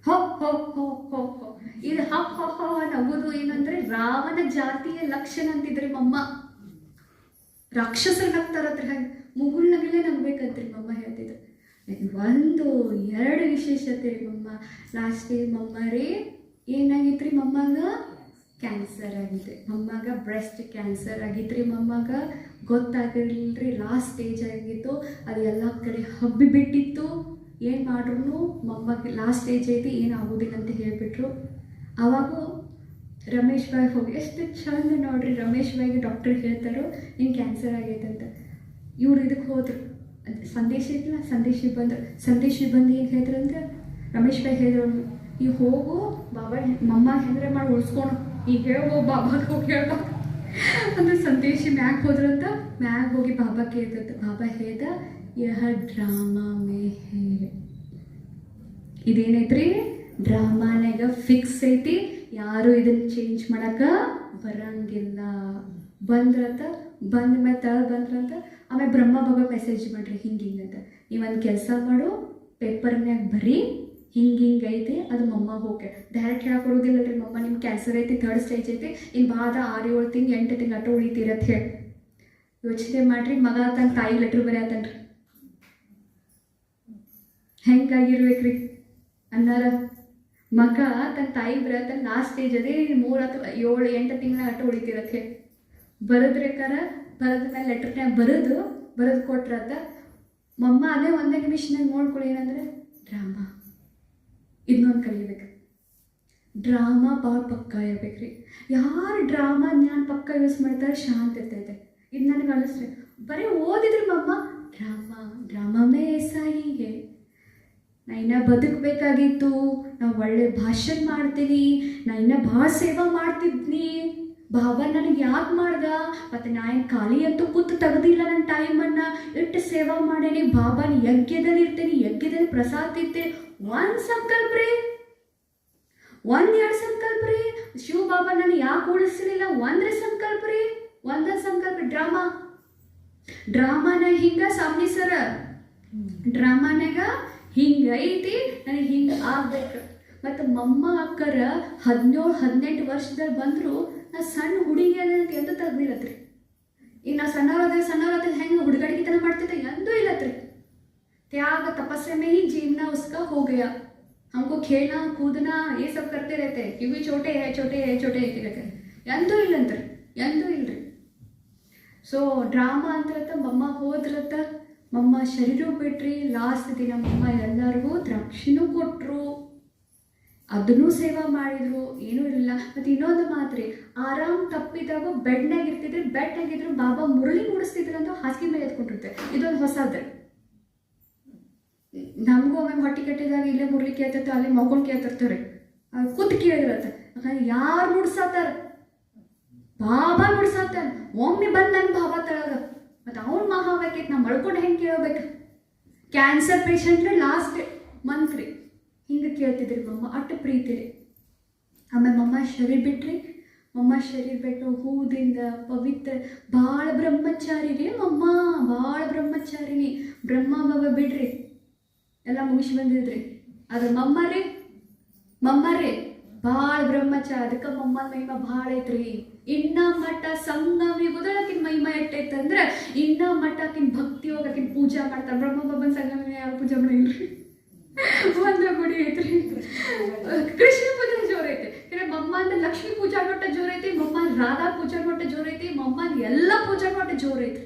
ಹೋ ಹೋ ಹೋ ಹೋ ಹೋ ಇದು ಹಪ್ ಹೋ ಹೋ ನಗುದು ಏನಂದ್ರೆ ರಾವಣ ಜಾತಿಯ ಲಕ್ಷಣ ಅಂತಿದ್ರಿ ಮಮ್ಮ ರಾಕ್ಷಸರು ನಗ್ತಾರತ್ರ ಹಾಗೆ ಮುಗುಳ್ನಗಲೇ ನಗ್ಬೇಕಂತ್ರಿ ಮಮ್ಮ ಹೇಳ್ತಿದ್ರು ಒಂದು ಎರಡು ವಿಶೇಷತೆ ರೀ ಮಮ್ಮ ಲಾಸ್ಟಿಗೆ ಮಮ್ಮ ರೀ ಏನಾಗಿತ್ರಿ ಮಮ್ಮಾಗ ಕ್ಯಾನ್ಸರ್ ಆಗಿತ್ತು ಮಮ್ಮಾಗ ಬ್ರೆಸ್ಟ್ ಕ್ಯಾನ್ಸರ್ ಆಗಿತ್ರಿ ಮಮ್ಮಾಗ ಗೊತ್ತಾಗಿರ್ಲಿಲ್ರಿ ಲಾಸ್ಟ್ ಸ್ಟೇಜ್ ಆಗಿತ್ತು ಅದು ಎಲ್ಲ ಕಡೆ ಹಬ್ಬಿ ಬಿಟ್ಟಿತ್ತು ಏನು ಮಾಡ್ರು ಮಮ್ಮಗೆ ಲಾಸ್ಟ್ ಸ್ಟೇಜ್ ಐತಿ ಏನು ಆಗೋದಿಲ್ಲ ಅಂತ ಹೇಳಿಬಿಟ್ರು ಆವಾಗ ರಮೇಶ್ ಬಾಯ್ ಹೋಗಿ ಎಷ್ಟು ಚಂದ ನೋಡ್ರಿ ರಮೇಶ್ ಬಾಯ್ಗೆ ಡಾಕ್ಟರ್ ಹೇಳ್ತಾರೋ ನಿಂಗೆ ಕ್ಯಾನ್ಸರ್ ಆಗೈತೆ ಅಂತ ಇವ್ರು ಇದಕ್ಕೆ ಹೋದ್ರು ಸಂದೇಶ ಇತ್ತಲ್ಲ ಸಂದೇಶಿ ಬಂದು ಏನು ಹೇಳಿದ್ರು ಅಂದ್ರೆ ರಮೇಶ್ ಬಾಯ್ ಹೇಳಿದ್ರು ನೀವು ಹೋಗು ಬಾಬಾ ಮಮ್ಮ ಹೆಂದ್ರೆ ಮಾಡಿ ಉಳಿಸ್ಕೊಂಡು ಈಗ ಹೇಳೋ ಬಾಬಾಗೆ ಹೋಗಿ ಹೇಳ್ಬೇಕು ಅಂದ್ರೆ ಸಂದೇಶಿ ಮ್ಯಾಗ ಹೋದ್ರಂತ ಮ್ಯಾಗ ಹೋಗಿ ಬಾಬಾ ಕೇಳ್ತಂತ ಬಾಬಾ ಹೇಳ್ದ ಯಹ ಡ್ರಾಮಾ ಮೇ ಹೇ ಇದೇನೈತ್ರಿ ಡ್ರಾಮಾನಾಗ ಫಿಕ್ಸ್ ಐತಿ ಯಾರು ಇದನ್ನ ಚೇಂಜ್ ಮಾಡಕ್ಕೆ ಬರಂಗಿಲ್ಲ ಬಂದ್ರಂತ ಬಂದ ಮೇಲೆ ತಳ ಬಂದ್ರಂತ ಆಮೇಲೆ ಬ್ರಹ್ಮ ಬಾಬಾ ಮೆಸೇಜ್ ಮಾಡ್ರಿ ಹಿಂಗಿಂಗಂತ ನೀವೊಂದು ಕೆಲಸ ಮಾಡು ಪೇಪರ್ನ್ಯಾಗ ಬರೀ ಹಿಂಗೆ ಐತಿ ಅದು ಮಮ್ಮ ಹೋಗಿ ಡೈರೆಕ್ಟ್ ಹೇಳಕ್ಕೆ ಕೊಡೋದಿಲ್ಲ ರೀ ಮಮ್ಮ ನಿಮ್ಗೆ ಕ್ಯಾನ್ಸರ್ ಐತಿ ಥರ್ಡ್ ಸ್ಟೇಜ್ ಐತಿ ಇನ್ನು ಬಾದ 6-7 ತಿಂಗಳು 8 ತಿಂಗಳು ಅಟ ಉಳಿತೀರತ್ ಹೇಳಿ ಯೋಚನೆ ಮಾಡಿರಿ ಮಗ ತನ್ನ ತಾಯಿ ಲೆಟ್ರ್ ಬರೆಯತ್ತನ್ರಿ ಹೆಂಗಾಗಿರ್ಬೇಕ್ರಿ ಅನ್ನಾರ ಮಗ ತನ್ನ ತಾಯಿ ಬರೆಯತ್ತನ ಲಾಸ್ಟ್ ಸ್ಟೇಜ್ ಅದೇ 3 ಅಥವಾ 7-8 ತಿಂಗಳ ಅಟ ಉಳಿತೀರತ್ ಹೇಳಿ ಬರೆದ್ರೇಕಾರ ಬರೆದ ಮೇಲೆ ಲೆಟ್ರ್ನ್ಯಾಗ ಬರೆದು ಕೊಟ್ರತ್ತ ಮಮ್ಮ ಅದೇ ಒಂದೇ ನಿಮಿಷನಾಗ ನೋಡ್ಕೊಳ್ಳಿ ಏನಂದ್ರೆ ಡ್ರಾಮಾ ಇನ್ನೊಂದು ಕಲಿಬೇಕು ಡ್ರಾಮಾ ಭಾಳ ಪಕ್ಕ ಇರ್ಬೇಕ್ರಿ ಯಾರು ಡ್ರಾಮಾ ಜ್ಞಾನ ಪಕ್ಕ ಯೂಸ್ ಮಾಡ್ತಾರೆ ಶಾಂತ ಇರ್ತೈತೆ ಇದು ನನಗೆ ಅನಿಸ್ರಿ ಬರೀ ಓದಿದ್ರಿ ಮಮ್ಮ ಡ್ರಾಮಾ ಮೇ ಏಸಾ ಹೀಗೆ ನಾ ಇನ್ನ ಬದುಕಬೇಕಾಗಿತ್ತು ನಾವು ಒಳ್ಳೆ ಭಾಷಣ ಮಾಡ್ತೀನಿ ನಾ ಇನ್ನ ಭಾಳ ಸೇವಾ ಮಾಡ್ತಿದ್ನಿ ಬಾಬಾ ನನಗೆ ಯಾಕೆ ಮಾಡ್ದ ಮತ್ತು ನಾ ಏನು ಖಾಲಿ ಅಂತೂ ಕೂತು ತೆಗ್ದಿಲ್ಲ ನನ್ನ ಟೈಮನ್ನು ಎಷ್ಟು ಸೇವಾ ಮಾಡೇನಿ ಬಾಬಾನ ಯಜ್ಞದಲ್ಲಿ ಇರ್ತೇನೆ ಯಜ್ಞದಲ್ಲಿ ಪ್ರಸಾದ ತಿಂತೇನೆ ಒಂದು ಸಂಕಲ್ಪ ರೀ 1-2 ಸಂಕಲ್ಪ ರೀ ಶಿವ ಬಾಬಾ ನಾನು ಯಾಕೆ ಉಳಿಸಲಿಲ್ಲ ಒಂದೇ ಸಂಕಲ್ಪ ರೀ ಒಂದೇ ಸಂಕಲ್ಪ ಡ್ರಾಮಾನ ಹಿಂಗ ಸಾಮ್ನಿ ಸರ ಡ್ರಾಮಾನಾಗ ಹಿಂಗೆ ಐತಿ ನನಗೆ ಹಿಂಗೆ ಆಗ್ಬೇಕು ಮತ್ತು ಮಮ್ಮ ಅಕ್ಕರ 17-18 ವರ್ಷದಲ್ಲಿ ಬಂದರು ನಾ ಸಣ್ಣ ಹುಡುಗಿ ಅನ್ನೋದಕ್ಕೆ ಎಂದೂ ತೆಗ್ದಿಲ್ಲತ್ರಿ ಈಗ ನಾ ಸಣ್ಣವ್ರದಾಗ ಹೆಂಗೆ ಹುಡುಗಾಡಿಕೆತನ ಮಾಡ್ತಿದ್ದೆ ಎಂದೂ ಇಲ್ಲತ್ರಿ त्याग तपस्या में ही जीवना उसका हो गया हमको खेलना कूदना ये सब करते रहते हैं क्योंकि छोटे है रहते ಎಂದೂ ಇಲ್ರಿ ಸೊ ಡ್ರಾಮಾ ಅಂತಿರತ್ತ ಮಮ್ಮ ಹೋದ್ರತ್ತ ಮಮ್ಮ ಶರೀರ ಬಿಟ್ರಿ ಲಾಸ್ಟ್ ದಿನ ಮಮ್ಮ ಎಲ್ಲರಿಗೂ ದ್ರಾಕ್ಷಿನೂ ಕೊಟ್ಟರು ಅದನ್ನೂ ಸೇವಾ ಮಾಡಿದ್ರು ಏನೂ ಇರಲಿಲ್ಲ ಮತ್ತು ಇನ್ನೊಂದು ಮಾತ್ರಿ ಆರಾಮ್ ತಪ್ಪಿದಾಗ ಬೆಡ್ನಾಗ ಇರ್ತಿದ್ರು ಬಾಬಾ ಮುರಳಿ ಮೂಡಿಸ್ತಿದ್ರು ಅಂತ ಹಾಸಿಗೆ ಮೇಲೆ ಎತ್ಕೊಂಡಿರುತ್ತೆ ಇದೊಂದು ಹೊಸದ್ರಿ ನಮಗೂ ಒಮ್ಮೆ ಹೊಟ್ಟೆ ಕಟ್ಟಿದಾಗ ಇಲ್ಲೇ ಮುರಳಿ ಕೇಳ್ತಿರ್ತಾರೆ ಅಲ್ಲಿ ಮಗೊಂಡು ಕೇಳ್ತಿರ್ತಾರೆ ಕೂತ್ ಕೇಳಿರತ್ತೆ ಯಾಕಂದ್ರೆ ಯಾರು ನುಡ್ಸತ್ತಾರ ಬಾಬಾ ನುಡ್ಸತ್ತಾರ ಒಮ್ಮೆ ಬಂದು ನನ್ನ ಬಾಬಾ ತಳಗ ಮತ್ತು ಅವ್ನು ಮಹಾವಾಕ್ಯಕ್ಕೆ ನಾವು ಮಳ್ಕೊಂಡು ಹೆಂಗೆ ಕೇಳಬೇಕು ಕ್ಯಾನ್ಸರ್ ಪೇಷಂಟ್ರೆ ಲಾಸ್ಟ್ ಮಂತ್ ರೀ ಹಿಂಗೆ ಕೇಳ್ತಿದ್ರಿ ಮಮ್ಮ ಅಟ್ಟು ಪ್ರೀತಿ ರೀ ಆಮೇಲೆ ಮಮ್ಮ ಶರೀರ ಬಿಟ್ಟು ಹೂದಿಂದ ಪವಿತ್ರ ಭಾಳ ಬ್ರಹ್ಮಚಾರಿ ರೀ ಮಮ್ಮ ಭಾಳ ಬ್ರಹ್ಮಚಾರಿನಿ ಬ್ರಹ್ಮ ಬಾಬಾ ಬಿಡ್ರಿ ಎಲ್ಲ ಮುಗಿಸಿ ಬಂದಿದ್ರಿ ಅದು ಮಮ್ಮ ರೀ ಭಾಳ ಬ್ರಹ್ಮಚಾರಿ ಅದಕ್ಕೆ ಮಮ್ಮನ ಮಹಿಮಾ ಭಾಳ ಐತ್ರಿ ಇನ್ನ ಮಠ ಸಂಗಮಿ ಗುದಳಕಿನ ಮಹಿಮಾ ಎಟ್ಟೈತಂದ್ರೆ ಇನ್ನ ಮಠ ಆಕಿನ ಭಕ್ತಿ ಹೋಗಿ ಆಕಿನ ಪೂಜಾ ಮಾಡ್ತಾರೆ ಬ್ರಹ್ಮ ಬಾಬನ ಸಂಗಮಿ ಯಾರು ಪೂಜೆ ಮಾಡಿಲ್ರಿ ಒಂದು ಗುಡಿ ಐತ್ರಿ, ಕೃಷ್ಣ ಪೂಜೆ ಜೋರ್ ಐತಿ. ಮಮ್ಮ ಅಂದ್ರೆ ಲಕ್ಷ್ಮೀ ಪೂಜಾ ಕೊಟ್ಟ ಜೋರ್ ಐತಿ, ಮಮ್ಮ ರಾಧಾ ಪೂಜಾ ಕೊಟ್ಟ ಜೋರ್ ಐತಿ, ಮಮ್ಮ ಎಲ್ಲ ಪೂಜಾ ಕೊಟ್ಟ ಜೋರ್ ಐತಿ.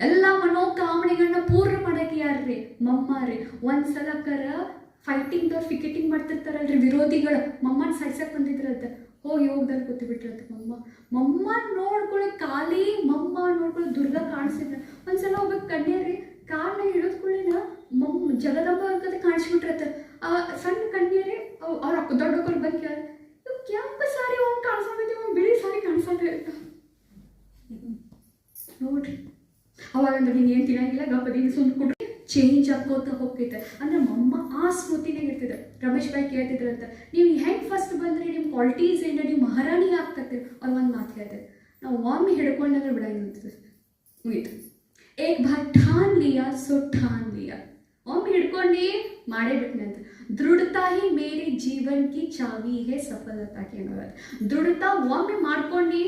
ಎಲ್ಲ ಮನೋಕಾಮನೆಗಳನ್ನ ಪೂರ್ಣ ಮಾಡಕ್ಕೆ ಯಾರ್ರಿ? ಮಮ್ಮ ರೀ. ಒಂದ್ಸಲಕ್ಕರ ಫೈಟಿಂಗ್ ಫಿಕೆಟಿಂಗ್ ಮಾಡ್ತಿರ್ತಾರಲ್ರಿ ವಿರೋಧಿಗಳು, ಮಮ್ಮನ ಸಾಯ್ಸಕ್ ಬಂದಿದ್ರಂತ, ಹೋಗಿ ಹೋಗ್ದಲ್ಲಿ ಕೂತಿ ಬಿಟ್ರಂತ ಮಮ್ಮ ನೋಡ್ಕೊಳ್ಳಿ ಖಾಲಿ ಮಮ್ಮ ನೋಡ್ಕೊಳ್ಳಿ ದುರ್ಗಾ ಕಾಣಿಸಿದ್ರ. ಒಂದ್ಸಲ ಹೋಗ್ಬೇಕು ಕನ್ಯರಿ ಕಾರಣ ಹಿಡಿದ್ಕೊಳ್ಳಿನ ಜಗದಂಬ ಅಂತ ಕಾಣಿಸ್ಬಿಟ್ರತ್ತ. ಆ ಸಣ್ಣ ಕನ್ಯರಿ ಅವ್ರ ದೊಡ್ಡಕ್ಕೋರು ಬಂದು ಕೇಳ, ಇವ್ ಕೆಂಪು ಸಾರಿ ಹೋಗಿ ಕಾಣಿಸೋದೈತಿ, ಬಿಳಿ ಸಾರಿ ಕಾಣಿಸೋದೇ ಅಂತ ನೋಡ್ರಿ. ಅವಾಗಂದ್ರೆ ನೀನು ಏನು ತಿನ್ನಂಗಿಲ್ಲ, ಗಪ್ಪದಿನ ಸುಮ್ಮನೆ ಕೊಡ್ರಿ, ಚೇಂಜ್ ಆಗೋತ ಹೋಗ್ತೈತೆ. ಅಂದ್ರೆ ಮಮ್ಮ ಆ ಸ್ಮೃತಿನಾಗ ಇರ್ತಿದ್ರು. ರಮೇಶ್ ಬಾಯ್ ಕೇಳ್ತಿದ್ರಂತ, ನೀವು ಹೆಂಗೆ ಫಸ್ಟ್ ಬಂದ್ರಿ, ನಿಮ್ಮ ಕ್ವಾಲಿಟೀಸ್ ಏನ, ನೀವು ಮಹಾರಾಣಿ ಆಗ್ತೈತೆ. ಅವ್ರು ಒಂದು ಮಾತು ಹೇಳ್ತಾರೆ, ನಾವು ಒಮ್ಮೆ ಹಿಡ್ಕೊಂಡಾಗ ಬಿಡಂಗಿರ್ತದೆ, ಮುಗೀತು. ಏಕ್ ಬಾರ್ ಠಾನ್ ಲಿಯಾ ಸೋ ಠಾನ್ ಲಿಯಾ, ಒಮ್ಮೆ ಹಿಡ್ಕೊಂಡು ಮಾಡೇ ಬಿಟ್ನೆ ಅಂತ. ದೃಢತಾ ಹಿ ಮೇರಿ ಜೀವನ್ ಕಿ ಚಾವಿ ಹೇ ಸಫಲತಾಕ್ಕೆ ಅನ್ನೋದು. ದೃಢತಾ ಒಮ್ಮೆ ಮಾಡ್ಕೊಂಡು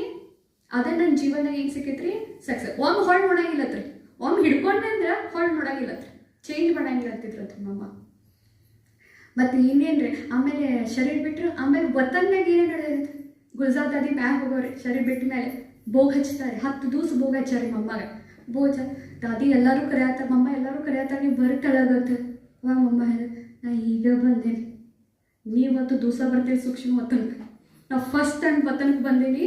ಅದ ನನ್ನ ಜೀವನದಾಗ ಏನು ಸಿಕ್ಕೈತ್ರಿ? ಸಕ್ಸಸ್. ಒಮ್ಮೆ ಹೊಳ್ ನೋಡಂಗಿಲ್ಲತ್ರಿ, ಒಮ್ಮೆ ಹಿಡ್ಕೊಂಡೆ ಅಂದ್ರೆ ಹೊಳ್ ನೋಡಂಗಿಲ್ಲತ್ರಿ, ಚೇಂಜ್ ಮಾಡಂಗಿಲ್ಲ ಅಂತಿದ್ರತ್ರಿ ಮಮ್ಮ. ಮತ್ತು ಇನ್ನೇನ್ರಿ, ಆಮೇಲೆ ಶರೀರ ಬಿಟ್ಟರು. ಆಮೇಲೆ ವತನ್ಯಾಗ ಏನೇನು ನಡೆದೈತೆ, ಗುಲ್ಜಾರ್ ದಾದಿ ಮ್ಯಾಗ ಹೋಗೋರಿ, ಶರೀರ ಬಿಟ್ಟ ಮೇಲೆ ಬೋಗ್ ಹಚ್ತಾರೆ. 10 ದಿವಸ ಬೋಗ್ ಹಚ್ಚಾರಿ ಮಮ್ಮಗೆ. ಬೋಜ ದಾದಿ ಎಲ್ಲರೂ ಕರೆಯತ್ತಾರೆ, ಮಮ್ಮ ಎಲ್ಲರೂ ಕರೆಯತ್ತಾರೆ, ನೀವು ಬರೀ ಕೆಳಗಂತ. ಮಮ್ಮ ಹೇಳ, ನಾ ಈಗ ಬಂದೇನಿ, ನೀವತ್ತು ದಿವಸ ಬರ್ತೀವಿ ಸೂಕ್ಷ್ಮ ವತನ್ಗೆ. ನಾವು ಫಸ್ಟ್ ಟೈಮ್ ವತನ್ಗೆ ಬಂದೀನಿ,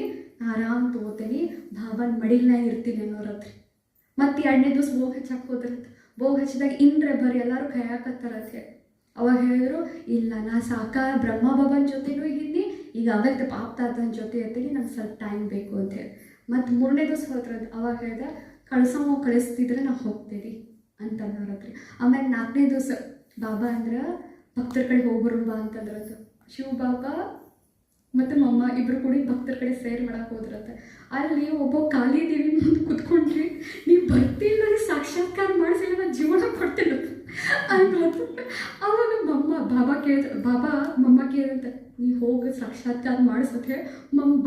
ಆರಾಮ್ ತಗೋತೀನಿ, ಭಾವನ ಮಡಿಲ್ನಾಗ ಇರ್ತೀನಿ ಅನ್ನೋರತ್ರಿ. ಮತ್ತು 2ನೇ ದಿವಸ ಬೋಗ್ ಹಚ್ಚಕ್ಕೆ ಹೋದ್ರಂತ. ಬೋಗ್ ಹಚ್ಚಿದಾಗ ಇಂದ್ರೆ ಬರ್ರಿ ಎಲ್ಲರೂ ಕೈಯಾಕತ್ತಾರತ್ತೆ. ಅವಾಗ ಹೇಳಿದ್ರು, ಇಲ್ಲ ನಾ ಸಾಕ ಬ್ರಹ್ಮ ಬಾಬನ ಜೊತೆನೂ ಇದ್ದೀನಿ, ಈಗ ಅವತ್ತು ಪಾಪ ತಾತನ ಜೊತೆ ಇರ್ತೀನಿ, ನಂಗೆ ಸ್ವಲ್ಪ ಟೈಮ್ ಬೇಕು ಅಂತೇಳಿ. ಮತ್ತು 3ನೇ ದಿವಸ ಹೋದ್ರಂತ. ಅವಾಗ ಹೇಳ್ದೆ, ಕಳಿಸ್ತಿದ್ರೆ ನಾವು ಹೋಗ್ತೀವಿ ಅಂತ ಅನ್ನೋರತ್ರಿ. ಆಮೇಲೆ 4ನೇ ದಿವಸ ಬಾಬಾ ಅಂದ್ರೆ ಭಕ್ತರ ಕಡೆ ಹೋಗ್ಬರು ಬಾ ಅಂತಂದ್ರಂತ. ಶಿವ ಬಾಬಾ ಮತ್ತು ಮಮ್ಮ ಇಬ್ಬರು ಕೂಡಿ ಭಕ್ತರ ಕಡೆ ಸೇರ್ ಮಾಡಕ್ಕೆ ಹೋದ್ರಂತೆ. ಅಲ್ಲಿ ಒಬ್ಬ ಕಾಲಿ ದೇವಿ ಮುಂದೆ ಕುತ್ಕೊಂಡ್ರಿ, ನೀವು ಬರ್ತಿಲ್ಲ ಸಾಕ್ಷಾತ್ಕಾರ ಮಾಡಿಸಿಲ್ಲ, ನಾನು ಜೀವನ ಕೊಡ್ತೀನಿ ಅಂತ. ಅವಾಗ ಬಾಬಾ ಮಮ್ಮ ಕೇಳಿದಂತೆ, ನೀ ಹೋಗಿ ಸಾಕ್ಷಾತ್ಕಾರ ಮಾಡಿಸತ್ತೆ.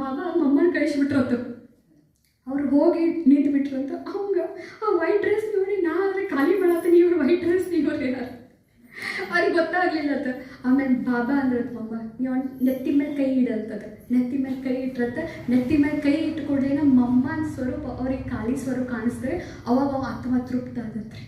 ಬಾಬಾ ಮಮ್ಮನ ಕಳಿಸ್ಬಿಟ್ರಂತ. ಅವ್ರು ಹೋಗಿ ನಿಂತು ಬಿಟ್ರಂತ. ಅವಂಗ ಆ ವೈಟ್ ಡ್ರೆಸ್ ನೋಡಿ, ನಾ ಆದರೆ ಖಾಲಿ ಮಾಡತ್ತೀನಿ, ಇವ್ರು ವೈಟ್ ಡ್ರೆಸ್ ನೀವ್ರು ಯಾರು ಅವ್ರಿಗೆ ಗೊತ್ತಾಗಲಿಲ್ಲ ಅಂತ. ಆಮೇಲೆ ಬಾಬಾ ಅಂದ್ರತ್ ಮಮ್ಮ, ನೀವು ನೆತ್ತಿ ಮೇಲೆ ಕೈ ಇಡಂತದ. ನೆತ್ತಿ ಮೇಲೆ ಕೈ ಇಟ್ರಂತ. ನೆತ್ತಿ ಮೇಲೆ ಕೈ ಇಟ್ಕೊಂಡ್ರೆ ನಮ್ಮ ಮಮ್ಮನ ಸ್ವರೂಪ ಅವ್ರಿಗೆ ಖಾಲಿ ಸ್ವರೂಪ ಕಾಣಿಸ್ತಾರೆ. ಅವಾಗ ಅವ ಆತ್ಮ ತೃಪ್ತ ಆಗತ್ರಿ.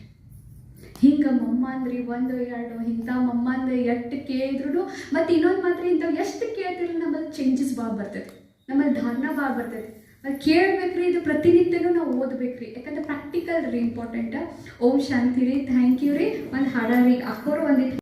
ಹಿಂಗೆ ಮಮ್ಮ ಅಂದ್ರಿ 1 2 ಇಂಥ ಮಮ್ಮ ಅಂದ್ರೆ ಎಷ್ಟು ಕೇಳಿದ್ರು. ಮತ್ತು ಇನ್ನೊಂದು ಮಾತ್ರ ಇಂಥವು ಎಷ್ಟು ಕೇಳ್ತಿರಲ್ಲ, ನಮ್ಮಲ್ಲಿ ಚೇಂಜಸ್ ಭಾಳ ಬರ್ತೈತಿ, ನಮ್ಮಲ್ಲಿ ಧಾರಣ ಭಾಳ ಬರ್ತೈತಿ. ಅದು ಕೇಳಬೇಕ್ರಿ, ಇದು ಪ್ರತಿನಿತ್ಯನೂ ನಾವು ಓದಬೇಕ್ರಿ, ಯಾಕಂದ್ರೆ ಪ್ರಾಕ್ಟಿಕಲ್ ರೀ ಇಂಪಾರ್ಟೆಂಟ್. ಓಂ ಶಾಂತಿ ರೀ, ಥ್ಯಾಂಕ್ ಯು ರೀ. ಒಂದು ಹಾಡ ರೀ, ಅಕ್ಕೋರು ಒಂದಿಟ್ಟು